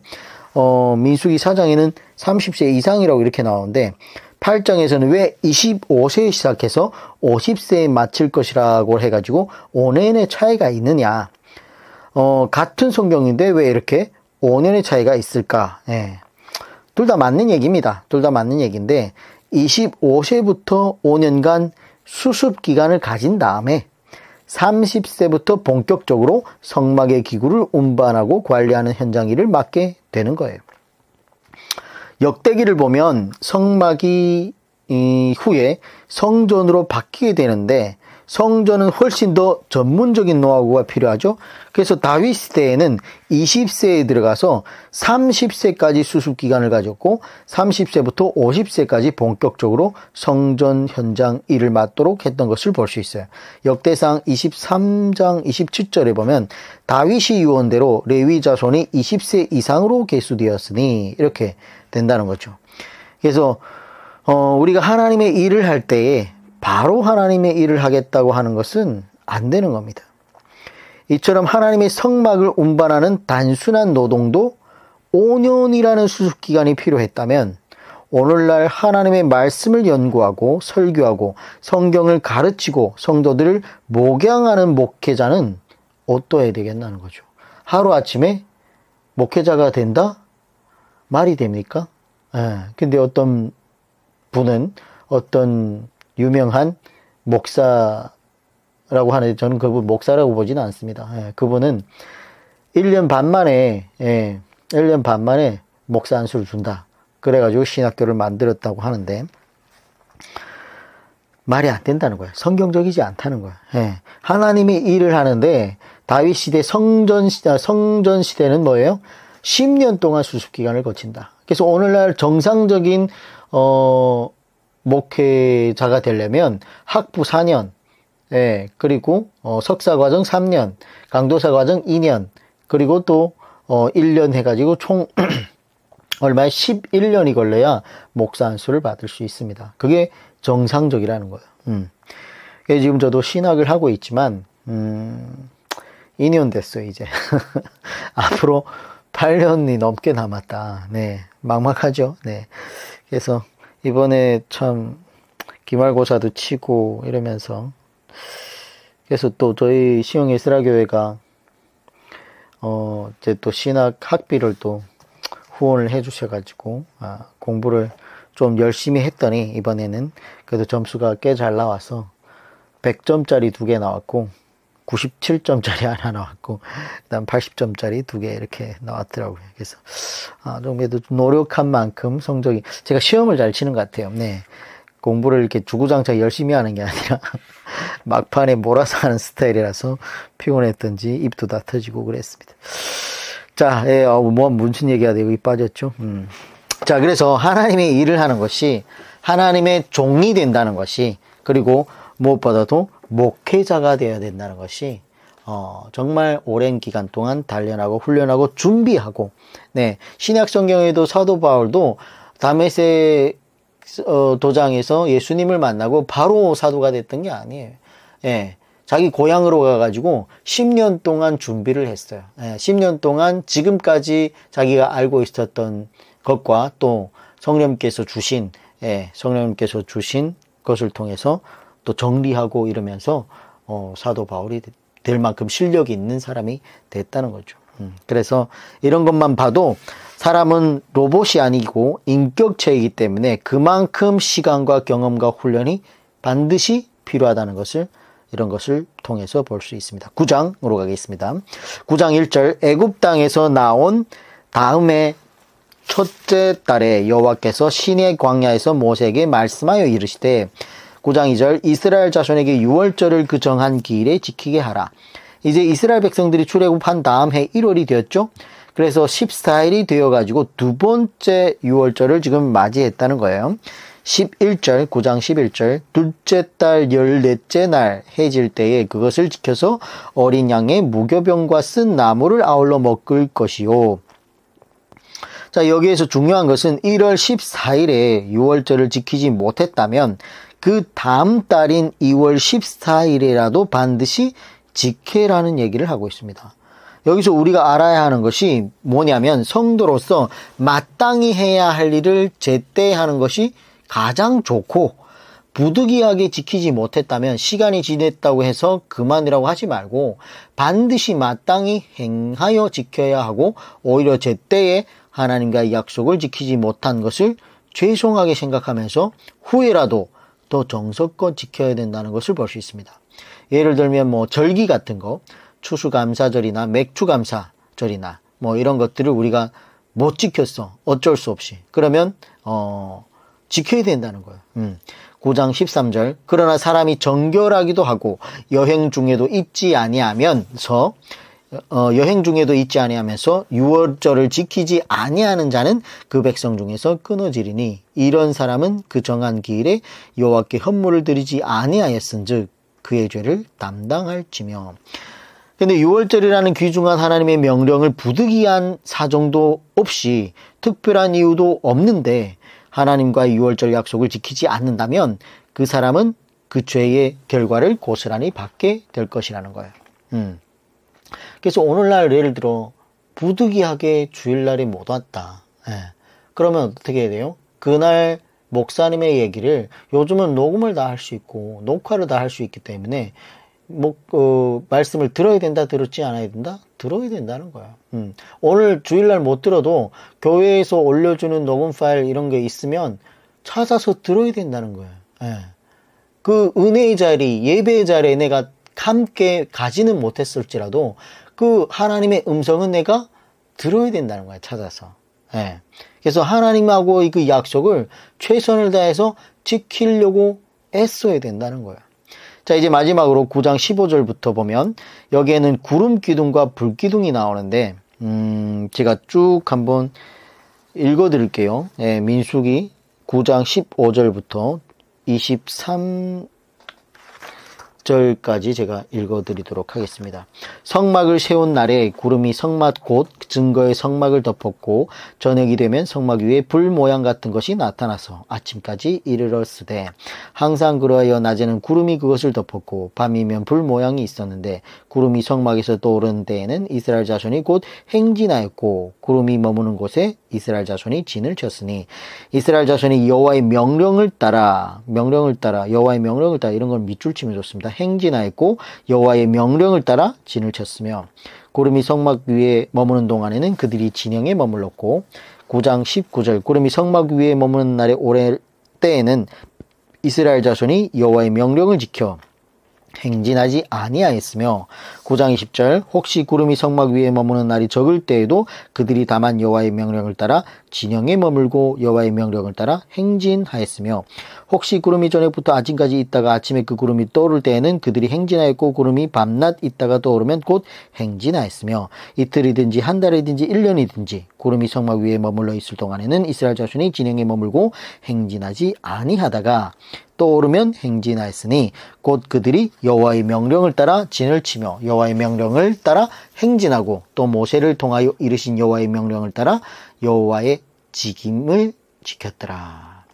민수기 4장에는 30세 이상이라고 이렇게 나오는데 8장에서는 왜 25세에 시작해서 50세에 마칠 것이라고 해가지고 5년의 차이가 있느냐. 같은 성경인데 왜 이렇게 5년의 차이가 있을까. 둘 다 맞는 얘기입니다. 둘 다 맞는 얘기인데 25세부터 5년간 수습 기간을 가진 다음에 30세부터 본격적으로 성막의 기구를 운반하고 관리하는 현장 일을 맡게 되는 거예요. 역대기를 보면 성막이 후에 성전으로 바뀌게 되는데 성전은 훨씬 더 전문적인 노하우가 필요하죠. 그래서 다윗 시대에는 20세에 들어가서 30세까지 수습 기간을 가졌고 30세부터 50세까지 본격적으로 성전 현장 일을 맡도록 했던 것을 볼 수 있어요. 역대상 23장 27절에 보면 다윗이 유언대로 레위 자손이 20세 이상으로 계수되었으니 이렇게 된다는 거죠. 그래서 우리가 하나님의 일을 할 때에 바로 하나님의 일을 하겠다고 하는 것은 안 되는 겁니다. 이처럼 하나님의 성막을 운반하는 단순한 노동도 5년이라는 수습기간이 필요했다면 오늘날 하나님의 말씀을 연구하고 설교하고 성경을 가르치고 성도들을 목양하는 목회자는 어떠해야 되겠다는 거죠. 하루아침에 목회자가 된다? 말이 됩니까? 근데 어떤 분은 어떤 유명한 목사라고 하는데 저는 그분 목사라고 보지는 않습니다. 그분은 1년 반 만에 1년 반 만에 목사 안수를 준다. 그래가지고 신학교를 만들었다고 하는데 말이 안 된다는 거예요. 성경적이지 않다는 거예요. 하나님이 일을 하는데 다윗 시대 성전 시대는 뭐예요? 10년 동안 수습 기간을 거친다. 그래서 오늘날 정상적인 목회자가 되려면 학부 4년, 그리고 석사 과정 3년, 강도사 과정 2년, 그리고 또 1년 해가지고 총 얼마에 11년이 걸려야 목사 안수를 받을 수 있습니다. 그게 정상적이라는 거예요. 그래서 지금 저도 신학을 하고 있지만 2년 됐어요 이제. 앞으로 8년이 넘게 남았다. 네, 막막하죠. 네, 그래서 이번에 참 기말고사도 치고 이러면서 그래서 또 저희 시흥예슬아교회가 이제 또 신학 학비를 또 후원을 해 주셔가지고 공부를 좀 열심히 했더니 이번에는 그래도 점수가 꽤 잘 나와서 100점짜리 2개 나왔고 97점짜리 하나 나왔고 그다음 80점짜리 2개 이렇게 나왔더라고요. 그래서 좀 그래도 노력한 만큼 성적이 제가 시험을 잘 치는 것 같아요. 네, 공부를 이렇게 주구장창 열심히 하는 게 아니라 막판에 몰아서 하는 스타일이라서 피곤했던지 입도 다 터지고 그랬습니다. 자, 뭐 무슨 얘기가 여기 빠졌죠. 자, 그래서 하나님의 일을 하는 것이 하나님의 종이 된다는 것이 그리고 무엇보다도 목회자가 되어야 된다는 것이 정말 오랜 기간 동안 단련하고 훈련하고 준비하고 네, 신약 성경에도 사도 바울도 다메섹 도장에서 예수님을 만나고 바로 사도가 됐던 게 아니에요. 자기 고향으로 가가지고 10년 동안 준비를 했어요. 10년 동안 지금까지 자기가 알고 있었던 것과 또 성령님께서 주신 것을 통해서 또 정리하고 이러면서 사도 바울이 될 만큼 실력이 있는 사람이 됐다는 거죠. 그래서 이런 것만 봐도 사람은 로봇이 아니고 인격체이기 때문에 그만큼 시간과 경험과 훈련이 반드시 필요하다는 것을 이런 것을 통해서 볼 수 있습니다. 9장으로 가겠습니다. 9장 1절 애굽 땅에서 나온 다음에 첫째 달에 여호와께서 시내 광야에서 모세에게 말씀하여 이르시되 9장 2절 이스라엘 자손에게 유월절을 그 정한 기일에 지키게 하라. 이제 이스라엘 백성들이 출애굽한 다음 해 1월이 되었죠. 그래서 14일이 되어가지고 두 번째 유월절을 지금 맞이했다는 거예요. 11절 9장 11절 둘째 달 14째 날 해질 때에 그것을 지켜서 어린 양의 무교병과 쓴 나무를 아울러 먹을 것이요. 자, 여기에서 중요한 것은 1월 14일에 유월절을 지키지 못했다면 그 다음 달인 2월 14일이라도 반드시 지켜라는 얘기를 하고 있습니다. 여기서 우리가 알아야 하는 것이 뭐냐면 성도로서 마땅히 해야 할 일을 제때 하는 것이 가장 좋고 부득이하게 지키지 못했다면 시간이 지났다고 해서 그만이라고 하지 말고 반드시 마땅히 행하여 지켜야 하고 오히려 제때에 하나님과의 약속을 지키지 못한 것을 죄송하게 생각하면서 후에라도 더 정성껏 지켜야 된다는 것을 볼 수 있습니다. 예를 들면 뭐 절기 같은 거 추수감사절이나 맥추감사절이나 뭐 이런 것들을 우리가 못 지켰어. 어쩔 수 없이. 그러면 지켜야 된다는 거예요. 9장 13절. 그러나 사람이 정결하기도 하고 여행 중에도 잊지 아니하면서 유월절을 지키지 아니하는 자는 그 백성 중에서 끊어지리니 이런 사람은 그 정한 기일에 여호와께 헌물을 드리지 아니하였은즉 그의 죄를 담당할지며. 근데 유월절이라는 귀중한 하나님의 명령을 부득이한 사정도 없이 특별한 이유도 없는데 하나님과의 유월절 약속을 지키지 않는다면 그 사람은 그 죄의 결과를 고스란히 받게 될 것이라는 거예요. 그래서 오늘날 예를 들어 부득이하게 주일날에 못 왔다. 그러면 어떻게 해야 돼요? 그날 목사님의 얘기를 요즘은 녹음을 다 할 수 있고 녹화를 다 할 수 있기 때문에 말씀을 들어야 된다, 들었지 않아야 된다? 들어야 된다는 거야. 오늘 주일날 못 들어도 교회에서 올려주는 녹음 파일 이런 게 있으면 찾아서 들어야 된다는 거예요. 그 은혜의 자리, 예배의 자리에 내가 함께 가지는 못했을지라도 그 하나님의 음성은 내가 들어야 된다는 거야, 찾아서. 그래서 하나님하고의 그 약속을 최선을 다해서 지키려고 애써야 된다는 거야. 자, 이제 마지막으로 9장 15절부터 보면 여기에는 구름 기둥과 불 기둥이 나오는데 제가 쭉 한번 읽어 드릴게요. 민수기 9장 15절부터 23절까지 제가 읽어드리도록 하겠습니다. 성막을 세운 날에 구름이 성막 곧 증거의 성막을 덮었고 저녁이 되면 성막 위에 불 모양 같은 것이 나타나서 아침까지 이르렀으되 항상 그러하여 낮에는 구름이 그것을 덮었고 밤이면 불 모양이 있었는데 구름이 성막에서 떠오르는 때에는 이스라엘 자손이 곧 행진하였고 구름이 머무는 곳에 이스라엘 자손이 진을 쳤으니 이스라엘 자손이 여호와의 명령을 따라 이런 건 밑줄 치면 좋습니다. 행진하였고 여호와의 명령을 따라 진을 쳤으며 구름이 성막 위에 머무는 동안에는 그들이 진영에 머물렀고 9장 19절 구름이 성막 위에 머무는 날의 오래 때에는 이스라엘 자손이 여호와의 명령을 지켜 행진하지 아니하였으며 9장 20절 혹시 구름이 성막 위에 머무는 날이 적을 때에도 그들이 다만 여호와의 명령을 따라 진영에 머물고 여호와의 명령을 따라 행진하였으며 혹시 구름이 저녁부터 아침까지 있다가 아침에 그 구름이 떠오를 때에는 그들이 행진하였고 구름이 밤낮 있다가 떠오르면 곧 행진하였으며 이틀이든지 한 달이든지 1년이든지 구름이 성막 위에 머물러 있을 동안에는 이스라엘 자손이 진영에 머물고 행진하지 아니하다가 떠오르면 행진하였으니 곧 그들이 여호와의 명령을 따라 진을 치며 여호와의 명령을 따라 행진하고 또 모세를 통하여 이르신 여호와의 명령을 따라 여호와의 직임을 지켰더라.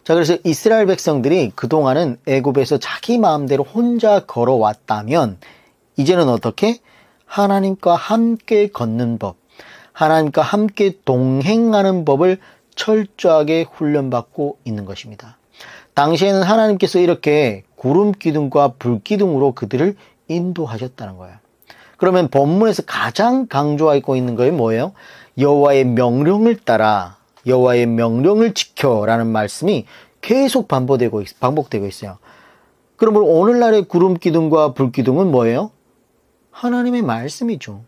자, 그래서 이스라엘 백성들이 그동안은 애굽에서 자기 마음대로 혼자 걸어왔다면 이제는 어떻게? 하나님과 함께 걷는 법, 하나님과 함께 동행하는 법을 철저하게 훈련받고 있는 것입니다. 당시에는 하나님께서 이렇게 구름 기둥과 불 기둥으로 그들을 인도하셨다는 거예요. 그러면 본문에서 가장 강조하고 있는 것이 뭐예요? 여호와의 명령을 따라 여호와의 명령을 지켜라는 말씀이 계속 반복되고 있어요. 그러므로 오늘날의 구름 기둥과 불 기둥은 뭐예요? 하나님의 말씀이죠.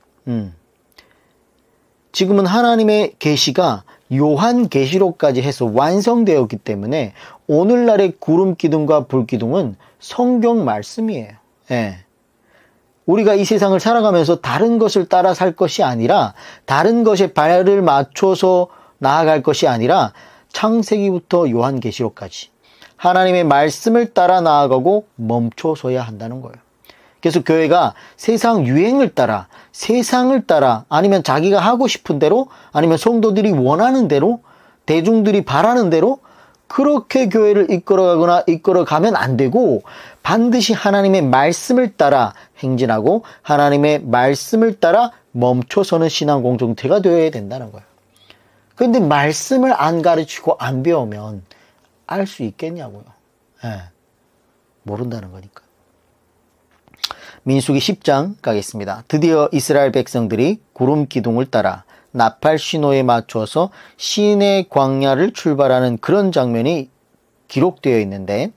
지금은 하나님의 계시가 요한계시록까지 해서 완성되었기 때문에 오늘날의 구름 기둥과 불 기둥은 성경 말씀이에요. 우리가 이 세상을 살아가면서 다른 것을 따라 살 것이 아니라 다른 것에 발을 맞춰서 나아갈 것이 아니라 창세기부터 요한계시록까지 하나님의 말씀을 따라 나아가고 멈춰서야 한다는 거예요. 그래서 교회가 세상 유행을 따라, 세상을 따라, 아니면 자기가 하고 싶은 대로, 아니면 성도들이 원하는 대로, 대중들이 바라는 대로 그렇게 교회를 이끌어가거나 이끌어가면 안 되고 반드시 하나님의 말씀을 따라 행진하고 하나님의 말씀을 따라 멈춰서는 신앙 공동체가 되어야 된다는 거예요. 그런데 말씀을 안 가르치고 안 배우면 알 수 있겠냐고요. 모른다는 거니까. 민수기 10장 가겠습니다. 드디어 이스라엘 백성들이 구름 기둥을 따라 나팔 신호에 맞춰서 시내 광야를 출발하는 그런 장면이 기록되어 있는데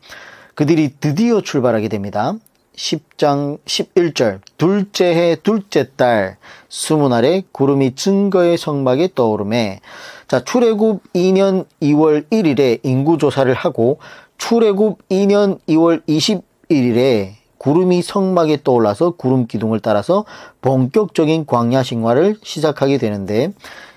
그들이 드디어 출발하게 됩니다. 10장 11절 둘째 해 둘째 달 스무 날에 구름이 증거의 성막에 떠오르매. 자, 출애굽 2년 2월 1일에 인구조사를 하고 출애굽 2년 2월 21일에 구름이 성막에 떠올라서 구름 기둥을 따라서 본격적인 광야 생활을 시작하게 되는데,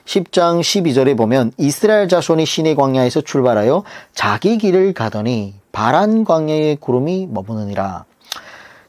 10장 12절에 보면 이스라엘 자손이 시내 광야에서 출발하여 자기 길을 가더니 바란 광야에 구름이 머무느니라.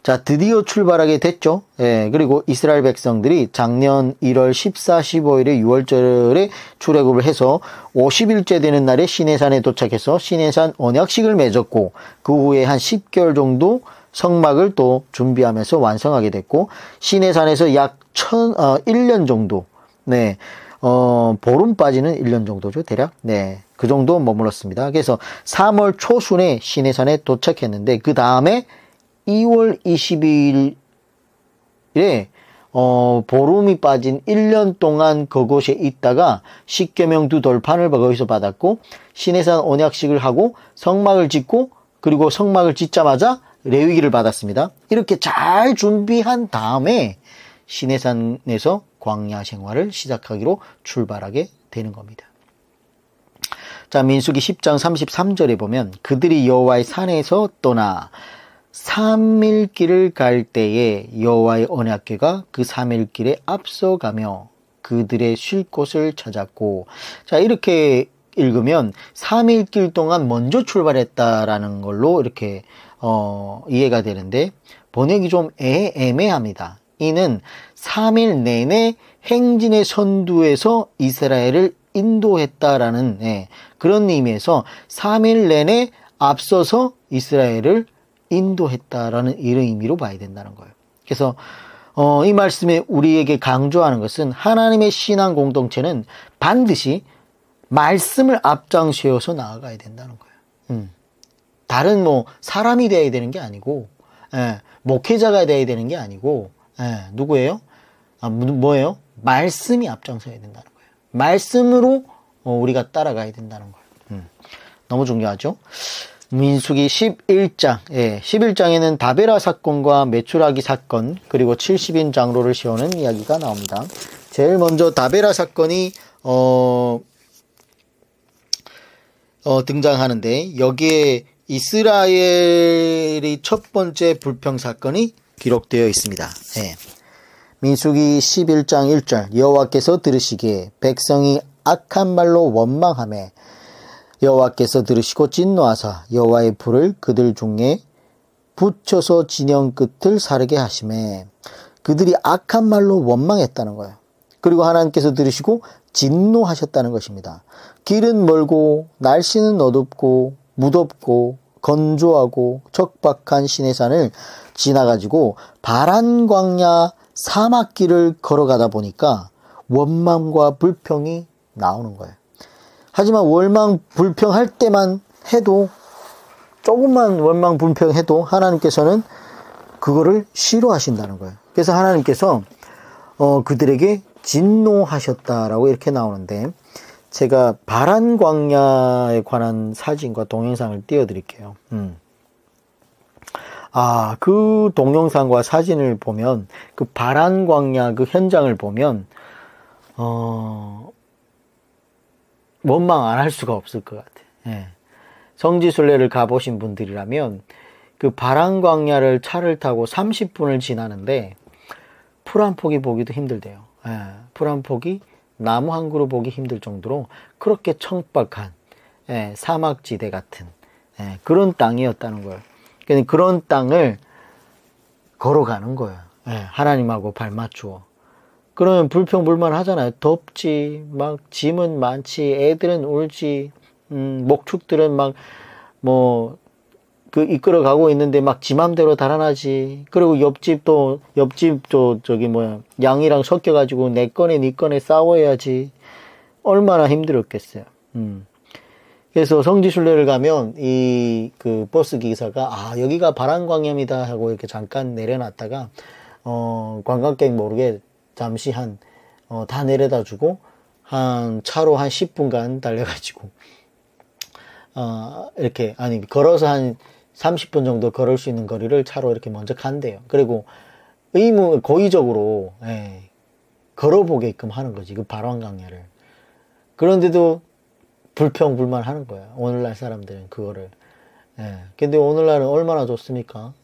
자, 드디어 출발하게 됐죠. 예, 그리고 이스라엘 백성들이 작년 1월 14, 15일에 6월절에 출애굽을 해서 50일째 되는 날에 시내산에 도착해서 시내산 언약식을 맺었고, 그 후에 한 10개월 정도 성막을 또 준비하면서 완성하게 됐고, 시내산에서 약 1년 정도, 네, 보름 빠지는 1년 정도죠, 대략. 네, 그 정도 머물렀습니다. 그래서 3월 초순에 시내산에 도착했는데, 그 다음에 2월 22일에 보름이 빠진 1년 동안 그곳에 있다가 십계명 돌판을 거기서 받았고, 시내산 언약식을 하고 성막을 짓고, 그리고 성막을 짓자마자 레위기를 받았습니다. 이렇게 잘 준비한 다음에 시내산에서 광야 생활을 시작하기로 출발하게 되는 겁니다. 자, 민수기 10장 33절에 보면 그들이 여호와의 산에서 떠나 3일 길을 갈 때에 여호와의 언약궤가 그 3일 길에 앞서가며 그들의 쉴 곳을 찾았고. 자, 이렇게 읽으면 3일 길 동안 먼저 출발했다라는 걸로 이렇게 이해가 되는데, 번역이 좀 애매합니다. 이는 3일 내내 행진의 선두에서 이스라엘을 인도했다라는 그런 의미에서 3일 내내 앞서서 이스라엘을 인도했다라는 이런 의미로 봐야 된다는 거예요. 그래서 이 말씀에 우리에게 강조하는 것은 하나님의 신앙 공동체는 반드시 말씀을 앞장세워서 나아가야 된다는 거예요. 다른 사람이 되어야 되는 게 아니고, 목회자가 되어야 되는 게 아니고, 누구예요? 뭐예요? 말씀이 앞장서야 된다는 거예요. 말씀으로 우리가 따라가야 된다는 거예요. 너무 중요하죠? 민수기 11장, 11장에는 다베라 사건과 메추라기 사건, 그리고 70인 장로를 세우는 이야기가 나옵니다. 제일 먼저 다베라 사건이 등장하는데, 여기에 이스라엘의 첫 번째 불평 사건이 기록되어 있습니다. 민수기 11장 1절 여호와께서 들으시기에 백성이 악한 말로 원망하매 여호와께서 들으시고 진노하사 여호와의 불을 그들 중에 붙여서 진영 끝을 사르게 하시매. 그들이 악한 말로 원망했다는 거예요. 그리고 하나님께서 들으시고 진노하셨다는 것입니다. 길은 멀고 날씨는 어둡고 무덥고 건조하고 척박한 시내산을 지나가지고 바란 광야 사막길을 걸어가다 보니까 원망과 불평이 나오는 거예요. 하지만 원망 불평할 때만 해도, 조금만 원망 불평해도 하나님께서는 그거를 싫어하신다는 거예요. 그래서 하나님께서 그들에게 진노하셨다라고 이렇게 나오는데, 제가 바란 광야에 관한 사진과 동영상을 띄워드릴게요. 그 동영상과 사진을 보면, 그 바란 광야 그 현장을 보면, 원망 안 할 수가 없을 것 같아요. 성지순례를 가보신 분들이라면, 그 바란 광야를 차를 타고 30분을 지나는데, 풀 한 포기 보기도 힘들대요. 풀 한 포기, 나무 한 그루 보기 힘들 정도로 그렇게 청박한 사막지대 같은 그런 땅이었다는 거예요. 그런 땅을 걸어가는 거예요. 하나님하고 발맞추어. 그러면 불평불만 하잖아요. 덥지, 막 짐은 많지, 애들은 울지, 목축들은 막 이끌어 가고 있는데 막 지 맘대로 달아나지. 그리고 옆집도 양이랑 섞여가지고 내 거네 네 거네 싸워야지. 얼마나 힘들었겠어요. 그래서 성지순례를 가면 그 버스 기사가 여기가 바란광야입니다 하고 이렇게 잠깐 내려놨다가 관광객 모르게 잠시 다 내려다 주고 차로 한 10분간 달려가지고 이렇게 걸어서 한 30분 정도 걸을 수 있는 거리를 차로 이렇게 먼저 간대요. 그리고 고의적으로 걸어보게끔 하는 거지, 그 발왕강야를. 그런데도 불평불만 하는 거야, 오늘날 사람들은 그거를. 근데 오늘날은 얼마나 좋습니까?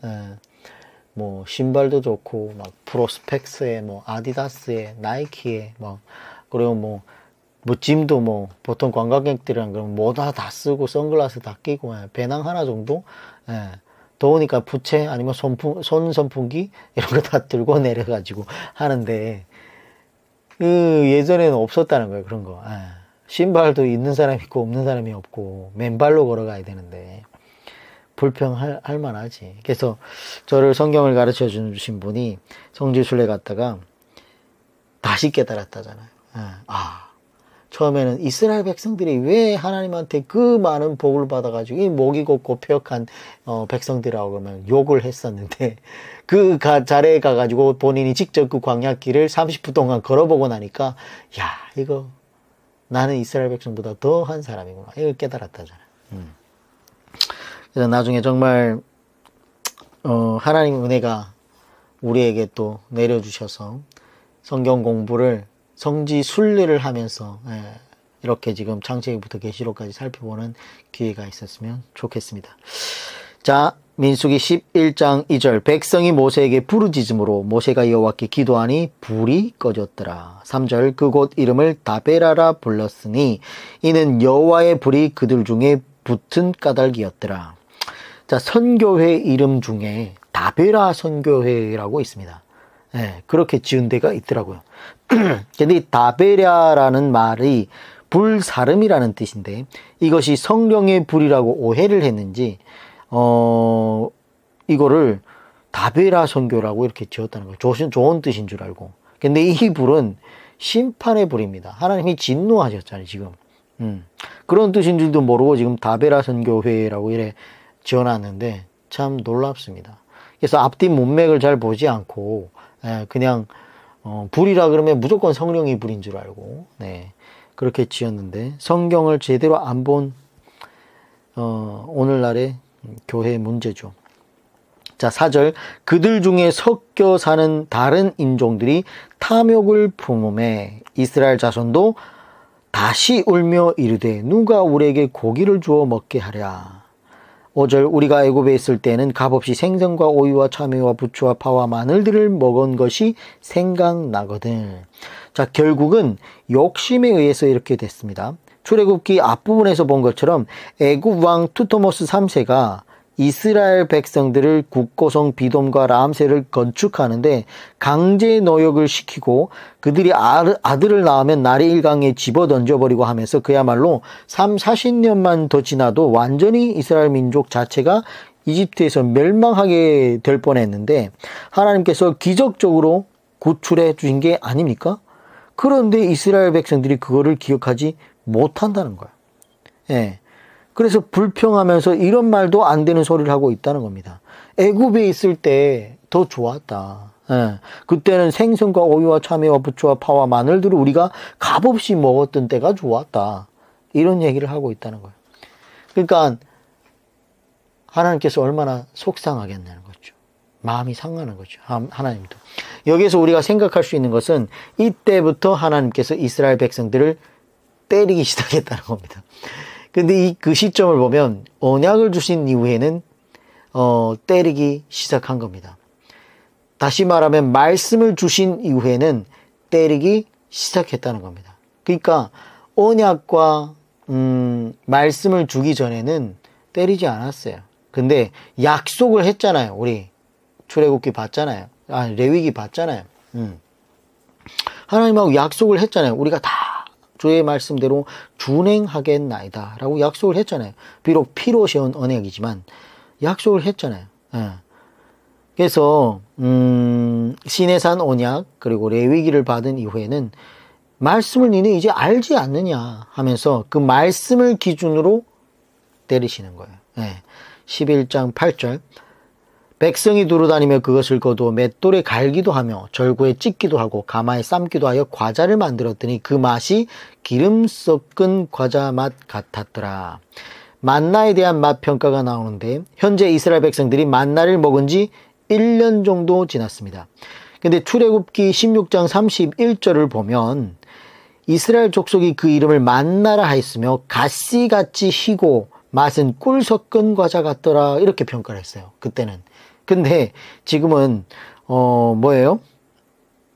뭐 신발도 좋고, 막 프로스펙스에, 뭐 아디다스에, 나이키에, 막 그리고 뭐 짐도 뭐 보통 관광객들이랑 그러면 뭐다 쓰고 선글라스 다 끼고, 배낭 하나 정도, 더우니까 부채 아니면 손 선풍기 이런 거 다 들고 내려가지고 하는데, 예전에는 없었다는 거예요, 그런 거. 신발도 있는 사람이 있고 없는 사람이 없고 맨발로 걸어가야 되는데 불평할 만하지. 그래서 저를 성경을 가르쳐 주신 분이 성지순례 갔다가 다시 깨달았다잖아요. 처음에는 이스라엘 백성들이 왜 하나님한테 그 많은 복을 받아가지고 이 목이 곱고 폐역한 백성들이라고 그러면 욕을 했었는데, 그 자리에 가가지고 본인이 직접 그 광야길을 30분 동안 걸어보고 나니까, 야, 이거 나는 이스라엘 백성보다 더한 사람이구나, 이걸 깨달았다잖아요. 그래서 나중에 정말 하나님의 은혜가 우리에게 또 내려주셔서 성경 공부를 성지 순례를 하면서 이렇게 지금 창세기부터 계시록까지 살펴보는 기회가 있었으면 좋겠습니다. 자, 민수기 11장 2절. 백성이 모세에게 부르짖음으로 모세가 여호와께 기도하니 불이 꺼졌더라. 3절. 그곳 이름을 다베라라 불렀으니 이는 여호와의 불이 그들 중에 붙은 까닭이었더라. 자, 선교회 이름 중에 다베라 선교회라고 있습니다. 그렇게 지은 데가 있더라고요. 근데 이 다베라라는 말이 불사름이라는 뜻인데, 이것이 성령의 불이라고 오해를 했는지 이거를 다베라 선교라고 이렇게 지었다는 거예요. 좋은 뜻인 줄 알고. 근데 이 불은 심판의 불입니다. 하나님이 진노하셨잖아요, 지금. 그런 뜻인 줄도 모르고 지금 다베라 선교회라고 이래 지어놨는데 참 놀랍습니다. 그래서 앞뒤 문맥을 잘 보지 않고 그냥 불이라 그러면 무조건 성령이 불인 줄 알고 그렇게 지었는데, 성경을 제대로 안 본 오늘날의 교회의 문제죠. 자, 4절. 그들 중에 섞여 사는 다른 인종들이 탐욕을 품음에 이스라엘 자손도 다시 울며 이르되 누가 우리에게 고기를 주어 먹게 하랴. 5절. 우리가 애굽에 있을 때는 값없이 생선과 오이와 참외와 부추와 파와 마늘들을 먹은 것이 생각나거든. 자, 결국은 욕심에 의해서 이렇게 됐습니다. 출애굽기 앞부분에서 본 것처럼 애굽 왕 투토모스 3세가 이스라엘 백성들을 국고성 비돔과 람세를 건축하는데 강제 노역을 시키고, 그들이 아들을 낳으면 나리 일강에 집어 던져버리고 하면서 그야말로 40년만 더 지나도 완전히 이스라엘 민족 자체가 이집트에서 멸망하게 될 뻔했는데 하나님께서 기적적으로 구출해 주신 게 아닙니까? 그런데 이스라엘 백성들이 그거를 기억하지 못한다는 거야. 그래서 불평하면서 이런 말도 안 되는 소리를 하고 있다는 겁니다. 애굽에 있을 때 더 좋았다. 그때는 생선과 오이와 참외와 부추와 파와 마늘들을 우리가 값없이 먹었던 때가 좋았다. 이런 얘기를 하고 있다는 거예요. 그러니까 하나님께서 얼마나 속상하겠냐는 거죠. 마음이 상하는 거죠, 하나님도. 여기서 우리가 생각할 수 있는 것은 이때부터 하나님께서 이스라엘 백성들을 때리기 시작했다는 겁니다. 근데 그 시점을 보면 언약을 주신 이후에는 때리기 시작한 겁니다. 다시 말하면 말씀을 주신 이후에는 때리기 시작했다는 겁니다. 그러니까 언약과 말씀을 주기 전에는 때리지 않았어요. 근데 약속을 했잖아요. 우리 출애굽기 봤잖아요. 레위기 봤잖아요. 하나님하고 약속을 했잖아요. 우리가 다 주의 말씀대로 준행하겠나이다 라고 약속을 했잖아요. 비록 피로 세운 언약이지만 약속을 했잖아요. 그래서 시내산 언약 그리고 레위기를 받은 이후에는 말씀을 니네 이제 알지 않느냐 하면서 그 말씀을 기준으로 때리시는 거예요. 11장 8절. 백성이 두루다니며 그것을 거두어 맷돌에 갈기도 하며 절구에 찢기도 하고 가마에 삶기도 하여 과자를 만들었더니 그 맛이 기름 섞은 과자 맛 같았더라. 만나에 대한 맛 평가가 나오는데 현재 이스라엘 백성들이 만나를 먹은 지 1년 정도 지났습니다. 근데 출애굽기 16장 31절을 보면 이스라엘 족속이 그 이름을 만나라 하였으며 가시같이 희고 맛은 꿀 섞은 과자 같더라 이렇게 평가를 했어요. 그때는. 근데 지금은 뭐예요?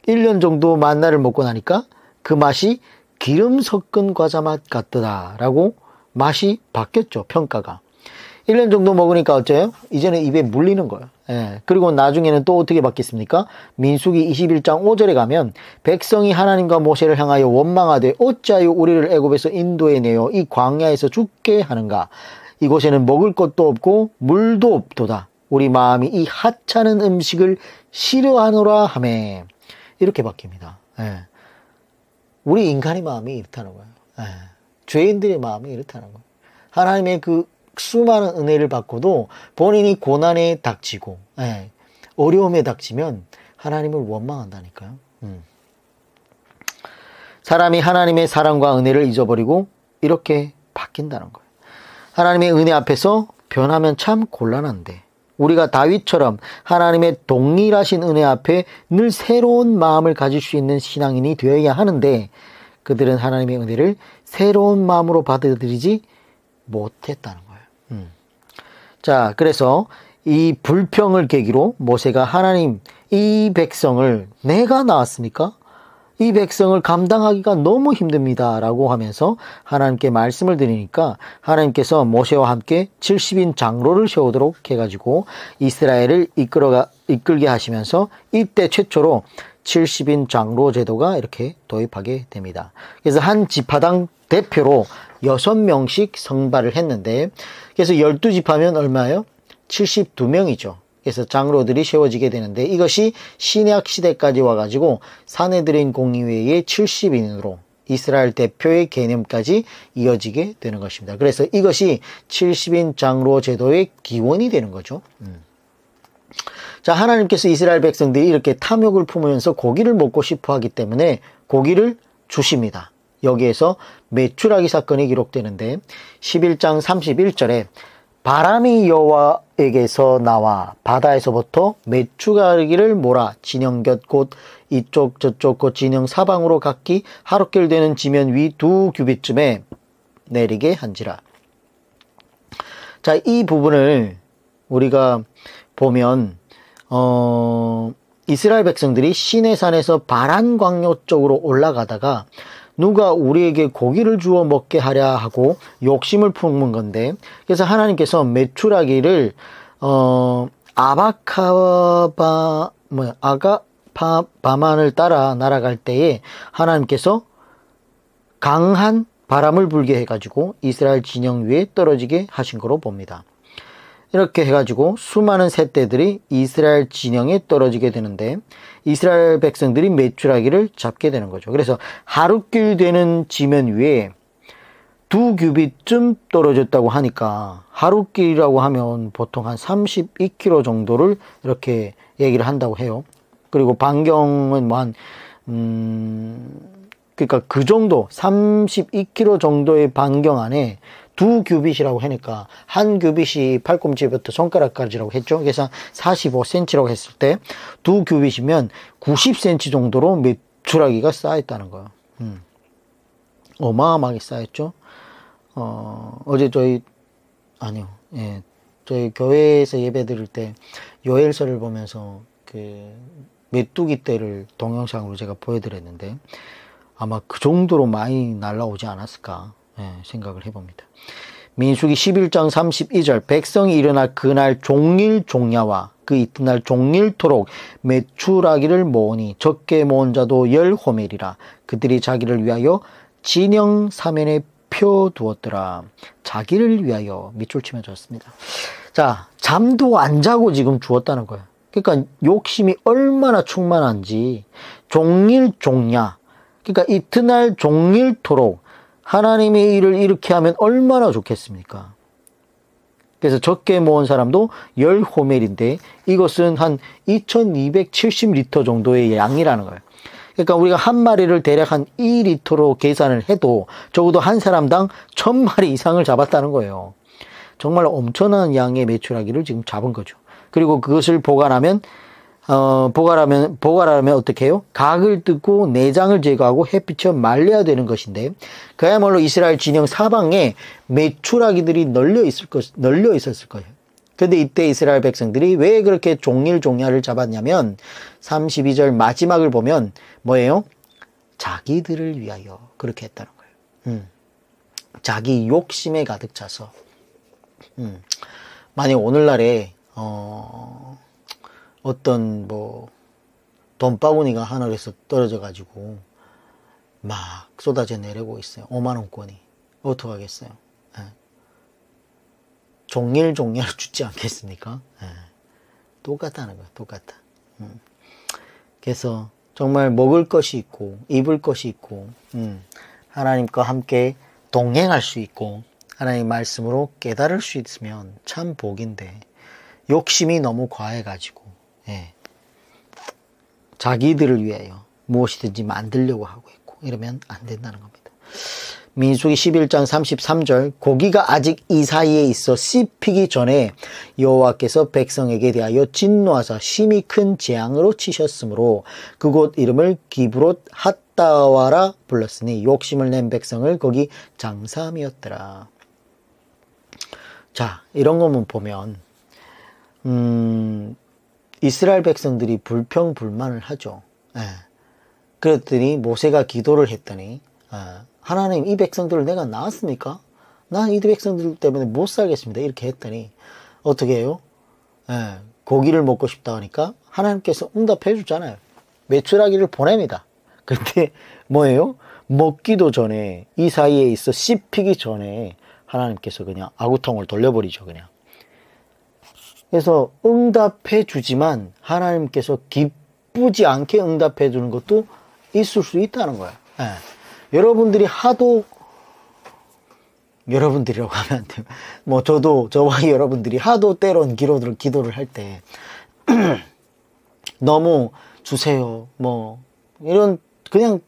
1년 정도 만나를 먹고 나니까 그 맛이 기름 섞은 과자 맛 같더라 라고 맛이 바뀌었죠. 평가가. 1년 정도 먹으니까 어째요? 이제는 입에 물리는 거예요. 예. 그리고 나중에는 또 어떻게 바뀌었습니까? 민수기 21장 5절에 가면 백성이 하나님과 모세를 향하여 원망하되 어찌하여 우리를 애굽에서 인도해 내어 이 광야에서 죽게 하는가? 이곳에는 먹을 것도 없고 물도 없도다. 우리 마음이 이 하찮은 음식을 싫어하노라 하매 이렇게 바뀝니다. 예. 우리 인간의 마음이 이렇다는 거예요. 예. 죄인들의 마음이 이렇다는 거예요. 하나님의 그 수많은 은혜를 받고도 본인이 고난에 닥치고 어려움에 닥치면 하나님을 원망한다니까요. 사람이 하나님의 사랑과 은혜를 잊어버리고 이렇게 바뀐다는 거예요. 하나님의 은혜 앞에서 변하면 참 곤란한데 우리가 다윗처럼 하나님의 동일하신 은혜 앞에 늘 새로운 마음을 가질 수 있는 신앙인이 되어야 하는데 그들은 하나님의 은혜를 새로운 마음으로 받아들이지 못했다는 거예요. 자, 그래서 이 불평을 계기로 모세가 하나님, 이 백성을 내가 낳았습니까? 이 백성을 감당하기가 너무 힘듭니다. 라고 하면서 하나님께 말씀을 드리니까 하나님께서 모세와 함께 70인 장로를 세우도록 해가지고 이스라엘을 이끌게 하시면서 이때 최초로 70인 장로 제도가 이렇게 도입하게 됩니다. 그래서 한 지파당 대표로 6명씩 선발을 했는데 그래서 12지파면 얼마예요? 72명이죠. 그래서 장로들이 세워지게 되는데 이것이 신약 시대까지 와가지고 사내들인 공의회의 70인으로 이스라엘 대표의 개념까지 이어지게 되는 것입니다. 그래서 이것이 70인 장로 제도의 기원이 되는 거죠. 자, 하나님께서 이스라엘 백성들이 이렇게 탐욕을 품으면서 고기를 먹고 싶어 하기 때문에 고기를 주십니다. 여기에서 메추라기 사건이 기록되는데 11장 31절에 바람이 여호와에게서 나와 바다에서부터 메추라기를 몰아 진영 곁 곧 이쪽 저쪽 곧 진영 사방으로 각기 하루길 되는 지면 위 2규빗쯤에 내리게 한지라. 자, 이 부분을 우리가 보면 이스라엘 백성들이 시내산에서 바란 광야 쪽으로 올라가다가 누가 우리에게 고기를 주어 먹게 하랴 하고 욕심을 품은 건데 그래서 하나님께서 메추라기를 바만을 따라 날아갈 때에 하나님께서 강한 바람을 불게 해가지고 이스라엘 진영 위에 떨어지게 하신 거로 봅니다. 이렇게 해가지고 수많은 새떼들이 이스라엘 진영에 떨어지게 되는데 이스라엘 백성들이 메추라기를 잡게 되는 거죠. 그래서 하루길 되는 지면 위에 2규빗쯤 떨어졌다고 하니까 하루길이라고 하면 보통 한 32km 정도를 이렇게 얘기를 한다고 해요. 그리고 반경은 뭐 그러니까 그 정도 32km 정도의 반경 안에 2규빗이라고 하니까 한 규빗이 팔꿈치부터 손가락까지라고 했죠. 그래서 45cm라고 했을 때 2규빗이면 90cm 정도로 메추라기가 쌓였다는 거예요. 어마어마하게 쌓였죠. 어제 저희 교회에서 예배 드릴 때 요엘서를 보면서 그 메뚜기 떼를 동영상으로 제가 보여드렸는데 아마 그 정도로 많이 날라오지 않았을까 생각을 해봅니다. 민수기 11장 32절 백성이 일어나 그날 종일 종야와 그 이튿날 종일토록 메추라기를 모으니 적게 모은 자도 10호멜이라 그들이 자기를 위하여 진영 사면에 펴두었더라. 자기를 위하여 밑줄 치며 줬습니다. 자, 잠도 안 자고 지금 주었다는 거예요. 그러니까 욕심이 얼마나 충만한지 종일 종야 그러니까 이튿날 종일토록 하나님의 일을 이렇게 하면 얼마나 좋겠습니까? 그래서 적게 모은 사람도 10호멜인데 이것은 한 2270리터 정도의 양이라는 거예요. 그러니까 우리가 한 마리를 대략 한 2리터로 계산을 해도 적어도 한 사람당 1000마리 이상을 잡았다는 거예요. 정말 엄청난 양의 메추라기를 지금 잡은 거죠. 그리고 그것을 보관하면 어떻게 해요? 각을 뜯고 내장을 제거하고 햇빛에 말려야 되는 것인데, 그야말로 이스라엘 진영 사방에 메추라기들이 널려 있었을 거예요. 근데 이때 이스라엘 백성들이 왜 그렇게 종일종야를 잡았냐면, 32절 마지막을 보면 뭐예요? 자기들을 위하여 그렇게 했다는 거예요. 자기 욕심에 가득 차서. 만약 오늘날에 어떤 돈바구니가 하늘에서 떨어져 가지고 막 쏟아져 내리고 있어요. 5만원권이. 어떡하겠어요? 예. 종일종일 죽지 않겠습니까? 예. 똑같다는 거예요. 똑같아. 그래서 정말 먹을 것이 있고 입을 것이 있고 하나님과 함께 동행할 수 있고 하나님의 말씀으로 깨달을 수 있으면 참 복인데, 욕심이 너무 과해가지고 자기들을 위하여 무엇이든지 만들려고 하고 있고 이러면 안 된다는 겁니다. 민수기 11장 33절, 고기가 아직 이 사이에 있어 씹히기 전에 여호와께서 백성에게 대하여 진노하사 심히 큰 재앙으로 치셨으므로 그곳 이름을 기브롯 핫다와라 불렀으니 욕심을 낸 백성을 거기 장사함이었더라. 자, 이런 것만 보면 이스라엘 백성들이 불평불만을 하죠. 그랬더니 모세가 기도를 했더니 하나님, 이 백성들을 내가 낳았습니까? 난 이 백성들 때문에 못 살겠습니다. 이렇게 했더니 어떻게 해요? 고기를 먹고 싶다 하니까 하나님께서 응답해 주잖아요. 메추라기를 보냅니다. 근데 뭐예요? 먹기도 전에, 이 사이에 있어 씹히기 전에 하나님께서 그냥 아구통을 돌려버리죠. 그냥. 그래서 응답해 주지만 하나님께서 기쁘지 않게 응답해 주는 것도 있을 수 있다는 거예요. 여러분들이라고 하면 안 돼요. 저와 여러분들이 하도 때론 기도를 할 때 너무 주세요, 이런 그냥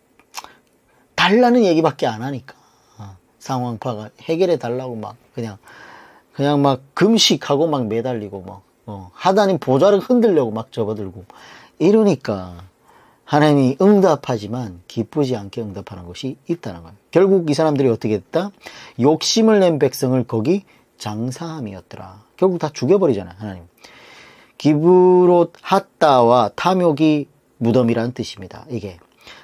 달라는 얘기밖에 안 하니까 상황 파가 해결해 달라고 그냥 막 금식하고 막 매달리고 하나님 보좌를 흔들려고 막 접어들고 이러니까 하나님이 응답하지만 기쁘지 않게 응답하는 것이 있다는 거예요. 결국 이 사람들이 어떻게 했다? 욕심을 낸 백성을 거기 장사함이었더라. 결국 다 죽여버리잖아요, 하나님. 기브롯 핫다와 탐욕이 무덤이라는 뜻입니다. 이게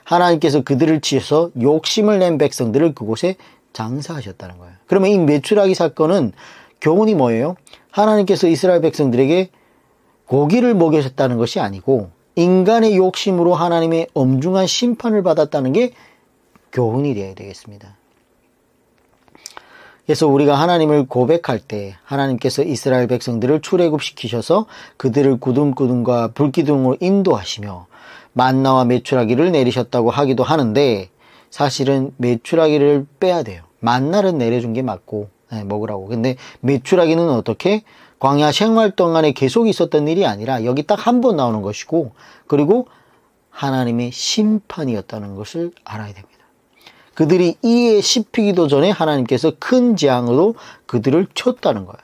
하나님께서 그들을 치셔서 욕심을 낸 백성들을 그곳에 장사하셨다는 거예요. 그러면 이 메추라기 사건은 교훈이 뭐예요? 하나님께서 이스라엘 백성들에게 고기를 먹이셨다는 것이 아니고 인간의 욕심으로 하나님의 엄중한 심판을 받았다는 게 교훈이 되어야 되겠습니다. 그래서 우리가 하나님을 고백할 때 하나님께서 이스라엘 백성들을 출애굽시키셔서 그들을 구름과 불기둥으로 인도하시며 만나와 메추라기를 내리셨다고 하기도 하는데, 사실은 메추라기를 빼야 돼요. 만나를 내려준 게 맞고 먹으라고. 근데 메추라기는 어떻게? 광야 생활 동안에 계속 있었던 일이 아니라 여기 딱 한 번 나오는 것이고, 그리고 하나님의 심판이었다는 것을 알아야 됩니다. 그들이 이에 씹히기도 전에 하나님께서 큰 재앙으로 그들을 쳤다는 거예요.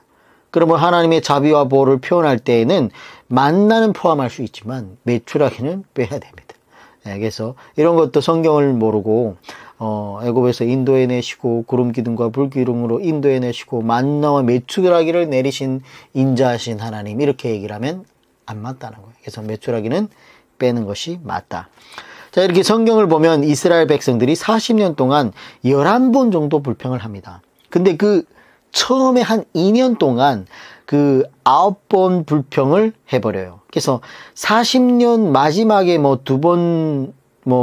그러면 하나님의 자비와 보호를 표현할 때에는 만나는 포함할 수 있지만 메추라기는 빼야 됩니다. 그래서 이런 것도 성경을 모르고 애굽에서 인도해내시고 구름 기둥과 불 기둥으로 인도해내시고 만나와 메추라기를 내리신 인자하신 하나님, 이렇게 얘기를 하면 안 맞다는 거예요. 그래서 메추라기는 빼는 것이 맞다. 자, 이렇게 성경을 보면 이스라엘 백성들이 40년 동안 11번 정도 불평을 합니다. 근데 처음에 한 2년 동안 9번 불평을 해버려요. 그래서 40년 마지막에 2번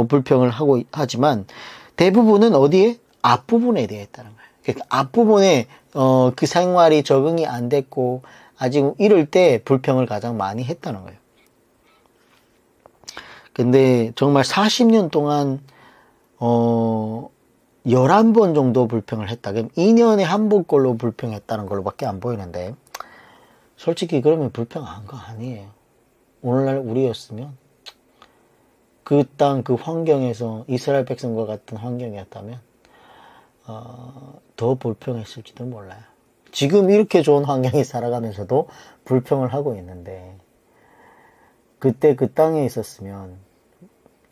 불평을 하지만 대부분은 어디에? 앞부분에 대해 했다는 거예요. 그러니까 앞부분에 그 생활이 적응이 안 됐고 아직 이럴 때 불평을 가장 많이 했다는 거예요. 근데 정말 40년 동안 11번 정도 불평을 했다. 그럼 2년에 한 번꼴로 불평했다는 걸로 밖에 안 보이는데, 솔직히 그러면 불평한 거 아니에요. 오늘날 우리였으면 그 땅 그 환경에서 이스라엘 백성과 같은 환경이었다면 더 불평했을지도 몰라요. 지금 이렇게 좋은 환경에 살아가면서도 불평을 하고 있는데, 그때 그 땅에 있었으면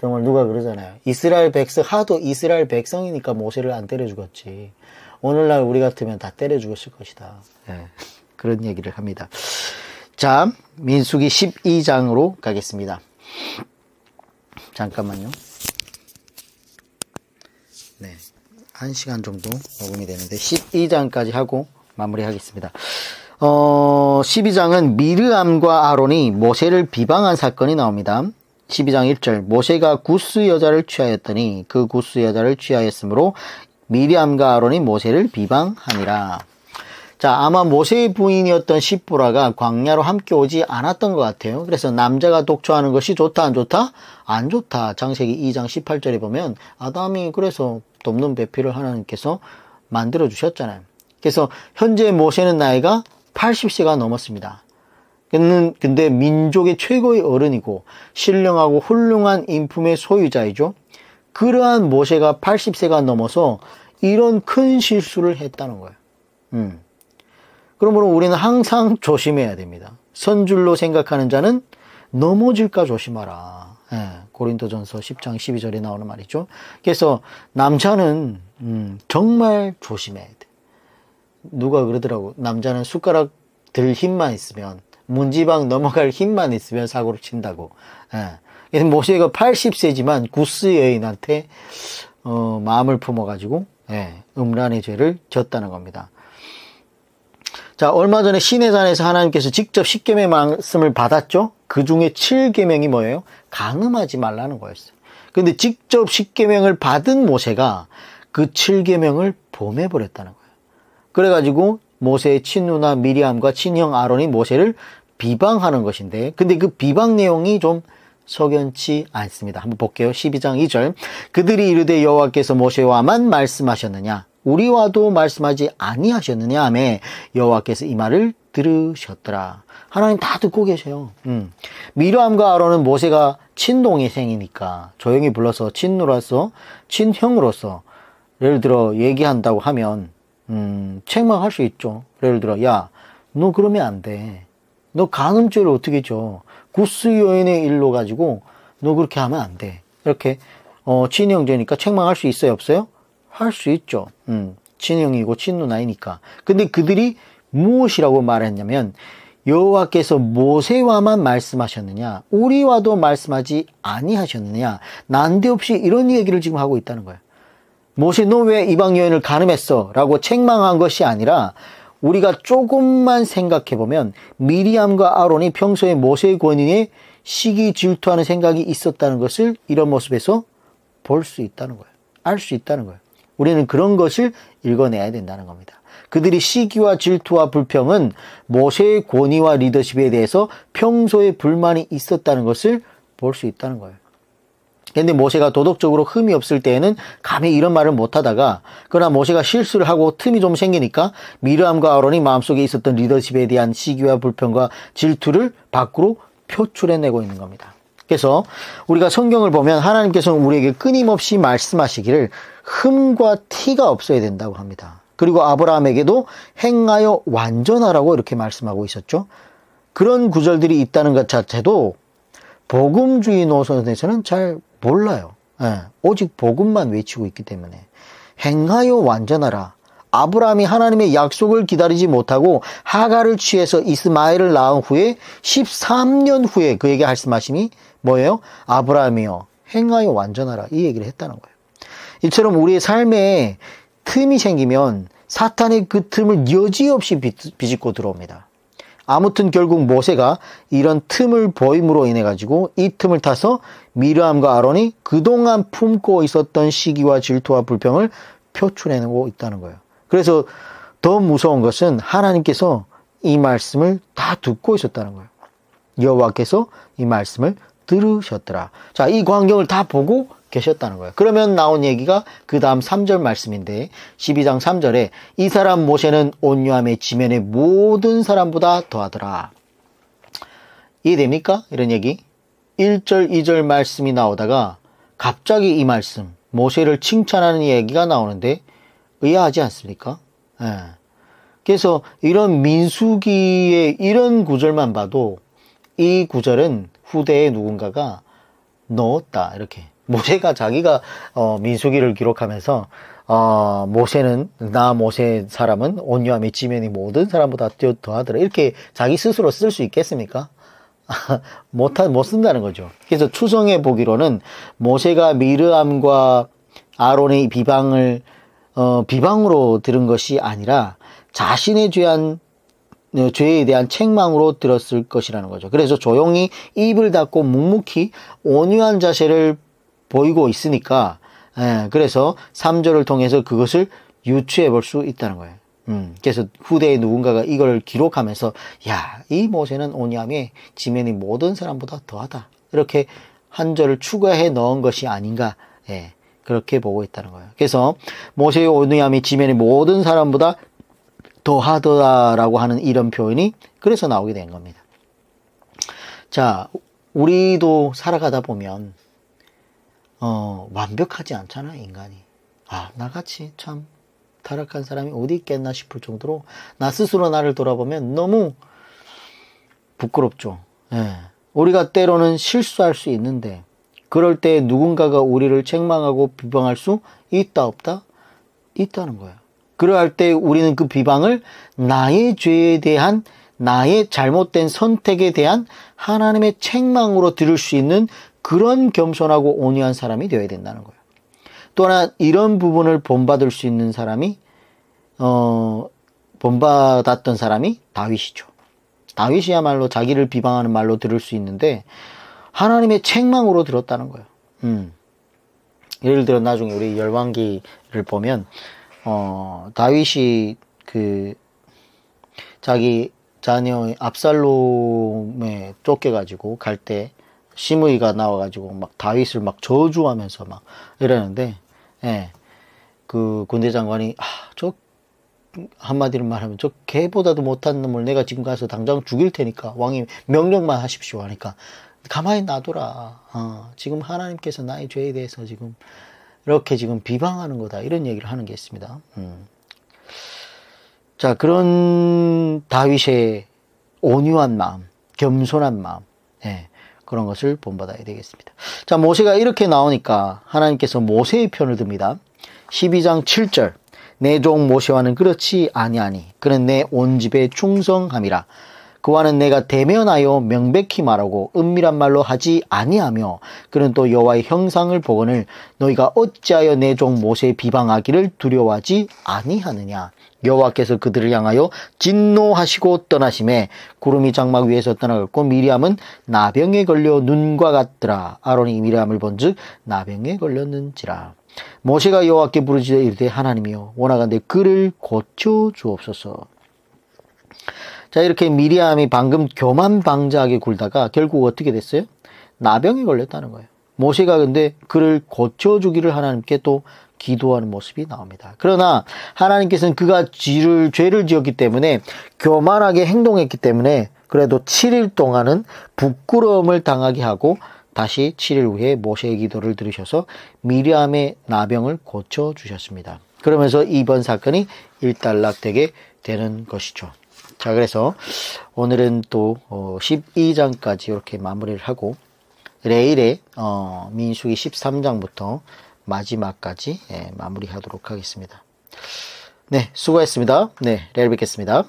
정말 누가 그러잖아요. 이스라엘 백성, 하도 이스라엘 백성이니까 모세를 안 때려 죽었지. 오늘날 우리 같으면 다 때려 죽었을 것이다. 네, 그런 얘기를 합니다. 자, 민수기 12장으로 가겠습니다. 잠깐만요. 네, 1시간 정도 녹음이 되는데 12장까지 하고 마무리하겠습니다. 12장은 미르암과 아론이 모세를 비방한 사건이 나옵니다. 12장 1절, 모세가 구스 여자를 취하였더니 그 구스 여자를 취하였으므로 미리암과 아론이 모세를 비방하니라. 자, 아마 모세의 부인이었던 십보라가 광야로 함께 오지 않았던 것 같아요. 그래서 남자가 독초하는 것이 좋다, 안 좋다? 안 좋다. 창세기 2장 18절에 보면 아담이 그래서 돕는 배필을 하나님께서 만들어 주셨잖아요. 그래서 현재 모세는 나이가 80세가 넘었습니다. 근데 민족의 최고의 어른이고 신령하고 훌륭한 인품의 소유자이죠. 그러한 모세가 80세가 넘어서 이런 큰 실수를 했다는 거예요. 그러므로 우리는 항상 조심해야 됩니다. 선줄로 생각하는 자는 넘어질까 조심하라. 예, 고린도전서 10장 12절에 나오는 말이죠. 그래서 남자는 정말 조심해야 돼. 누가 그러더라고. 남자는 숟가락 들 힘만 있으면, 문지방 넘어갈 힘만 있으면 사고를 친다고. 예. 모세가 80세지만 구스 여인한테 마음을 품어가지고 음란의 죄를 졌다는 겁니다. 자, 얼마 전에 시내산에서 하나님께서 직접 10계명의 말씀을 받았죠. 그 중에 7계명이 뭐예요? 간음하지 말라는 거였어요. 근데 직접 10계명을 받은 모세가 그 7계명을 범해버렸다는 거예요. 그래가지고 모세의 친누나 미리암과 친형 아론이 모세를 비방하는 것인데, 근데 그 비방 내용이 좀 석연치 않습니다. 한번 볼게요. 12장 2절. 그들이 이르되 여호와께서 모세와만 말씀하셨느냐? 우리와도 말씀하지 아니하셨느냐 하매 여호와께서 이 말을 들으셨더라. 하나님 다 듣고 계세요. 미르암과 아론은 모세가 친동생이니까 조용히 불러서 친누로서, 친형으로서 예를 들어 얘기한다고 하면 책망할 수 있죠. 예를 들어, 야, 너 그러면 안 돼. 너 간음죄를 어떻게 줘? 구스 여인의 일로 가지고 너 그렇게 하면 안 돼. 이렇게 친형제니까 책망할 수 있어요, 없어요? 할 수 있죠. 친형이고 친누나이니까. 근데 그들이 무엇이라고 말했냐면 여호와께서 모세와만 말씀하셨느냐, 우리와도 말씀하지 아니하셨느냐, 난데없이 이런 얘기를 지금 하고 있다는 거예요. 모세, 너 왜 이방 여인을 간음했어? 라고 책망한 것이 아니라 우리가 조금만 생각해보면 미리암과 아론이 평소에 모세의 권위에 시기 질투하는 생각이 있었다는 것을 이런 모습에서 볼 수 있다는 거예요. 알 수 있다는 거예요. 우리는 그런 것을 읽어내야 된다는 겁니다. 그들이 시기와 질투와 불평은 모세의 권위와 리더십에 대해서 평소에 불만이 있었다는 것을 볼 수 있다는 거예요. 근데 모세가 도덕적으로 흠이 없을 때에는 감히 이런 말을 못하다가, 그러나 모세가 실수를 하고 틈이 좀 생기니까 미르암과 아론이 마음속에 있었던 리더십에 대한 시기와 불평과 질투를 밖으로 표출해내고 있는 겁니다. 그래서 우리가 성경을 보면 하나님께서는 우리에게 끊임없이 말씀하시기를 흠과 티가 없어야 된다고 합니다. 그리고 아브라함에게도 행하여 완전하라고 이렇게 말씀하고 있었죠. 그런 구절들이 있다는 것 자체도 복음주의 노선에서는 잘 몰라요. 오직 복음만 외치고 있기 때문에. 행하여 완전하라. 아브라함이 하나님의 약속을 기다리지 못하고 하갈을 취해서 이스마엘을 낳은 후에 13년 후에 그에게 말씀하심이 뭐예요? 아브라함이여 행하여 완전하라. 이 얘기를 했다는 거예요. 이처럼 우리의 삶에 틈이 생기면 사탄의 그 틈을 여지없이 비집고 들어옵니다. 아무튼 결국 모세가 이런 틈을 보임으로 인해 가지고 이 틈을 타서 미르암과 아론이 그동안 품고 있었던 시기와 질투와 불평을 표출해내고 있다는 거예요. 그래서 더 무서운 것은 하나님께서 이 말씀을 다 듣고 있었다는 거예요. 여호와께서 이 말씀을 들으셨더라. 자, 이 광경을 다 보고 계셨다는 거예요. 그러면 나온 얘기가 그 다음 3절 말씀인데 12장 3절에 이 사람 모세는 온유함의 지면의 모든 사람보다 더하더라. 이해됩니까? 이런 얘기. 1절, 2절 말씀이 나오다가 갑자기 이 말씀, 모세를 칭찬하는 얘기가 나오는데 의아하지 않습니까? 예. 그래서 이런 민수기의 이런 구절만 봐도 이 구절은 후대에 누군가가 넣었다. 이렇게. 모세가 자기가 민수기를 기록하면서 나 모세 사람은 온유함이 지면이 모든 사람보다 더하더라. 이렇게 자기 스스로 쓸 수 있겠습니까? 못 쓴다는 거죠. 그래서 추성해 보기로는 모세가 미르암과 아론의 비방으로 들은 것이 아니라 자신의 죄에 대한 책망으로 들었을 것이라는 거죠. 그래서 조용히 입을 닫고 묵묵히 온유한 자세를 보이고 있으니까, 그래서 3절을 통해서 그것을 유추해 볼 수 있다는 거예요. 그래서 후대에 누군가가 이걸 기록하면서, 야, 이 모세는 온유함이 지면이 모든 사람보다 더하다. 이렇게 한 절을 추가해 넣은 것이 아닌가, 그렇게 보고 있다는 거예요. 그래서 모세의 온유함이 지면이 모든 사람보다 더하더라라고 하는 이런 표현이 그래서 나오게 된 겁니다. 자, 우리도 살아가다 보면 완벽하지 않잖아, 인간이. 나같이 참 타락한 사람이 어디 있겠나 싶을 정도로 나 스스로 나를 돌아보면 너무 부끄럽죠. 우리가 때로는 실수할 수 있는데 그럴 때 누군가가 우리를 책망하고 비방할 수 있다 없다? 있다는 거예요. 그럴 때 우리는 그 비방을 나의 죄에 대한, 나의 잘못된 선택에 대한 하나님의 책망으로 들을 수 있는 그런 겸손하고 온유한 사람이 되어야 된다는 거예요. 또한 이런 부분을 본받을 수 있는 사람이 본받았던 사람이 다윗이죠. 다윗이야말로 자기를 비방하는 말로 들을 수 있는데 하나님의 책망으로 들었다는 거예요. 예를 들어 나중에 우리 열왕기를 보면 다윗이 자기 자녀 압살롬에 쫓겨가지고 갈 때 시므이가 나와가지고 막 다윗을 막 저주하면서 막 이러는데, 그 군대 장관이 저 한마디로 말하면 저 개보다도 못한 놈을 내가 지금 가서 당장 죽일 테니까 왕이 명령만 하십시오 하니까 가만히 놔둬라. 지금 하나님께서 나의 죄에 대해서 지금 이렇게 지금 비방하는 거다. 이런 얘기를 하는 게 있습니다. 자, 그런 다윗의 온유한 마음, 겸손한 마음, 그런 것을 본받아야 되겠습니다. 자, 모세가 이렇게 나오니까 하나님께서 모세의 편을 듭니다. 12장 7절. 내 종 모세와는 그렇지 아니하니 그는 내 온 집에 충성함이라. 그와는 내가 대면하여 명백히 말하고 은밀한 말로 하지 아니하며 그는 또 여호와의 형상을 보거늘 너희가 어찌하여 내 종 모세의 비방하기를 두려워하지 아니하느냐. 여호와께서 그들을 향하여 진노하시고 떠나심에 구름이 장막 위에서 떠나갔고 미리암은 나병에 걸려 눈과 같더라. 아론이 미리암을 본즉 나병에 걸렸는지라. 모세가 여호와께 부르짖어 이르되 하나님이여 원하건대 그를 고쳐 주옵소서. 자, 이렇게 미리암이 방금 교만방자하게 굴다가 결국 어떻게 됐어요? 나병에 걸렸다는 거예요. 모세가 근데 그를 고쳐주기를 하나님께 또 기도하는 모습이 나옵니다. 그러나 하나님께서는 그가 죄를 지었기 때문에 교만하게 행동했기 때문에 그래도 7일 동안은 부끄러움을 당하게 하고 다시 7일 후에 모세의 기도를 들으셔서 미리암의 나병을 고쳐주셨습니다. 그러면서 이번 사건이 일단락되게 되는 것이죠. 자, 그래서 오늘은 또 12장까지 이렇게 마무리를 하고 내일에 민수기 13장부터 마지막까지 마무리하도록 하겠습니다. 네, 수고했습니다. 네, 내일 뵙겠습니다.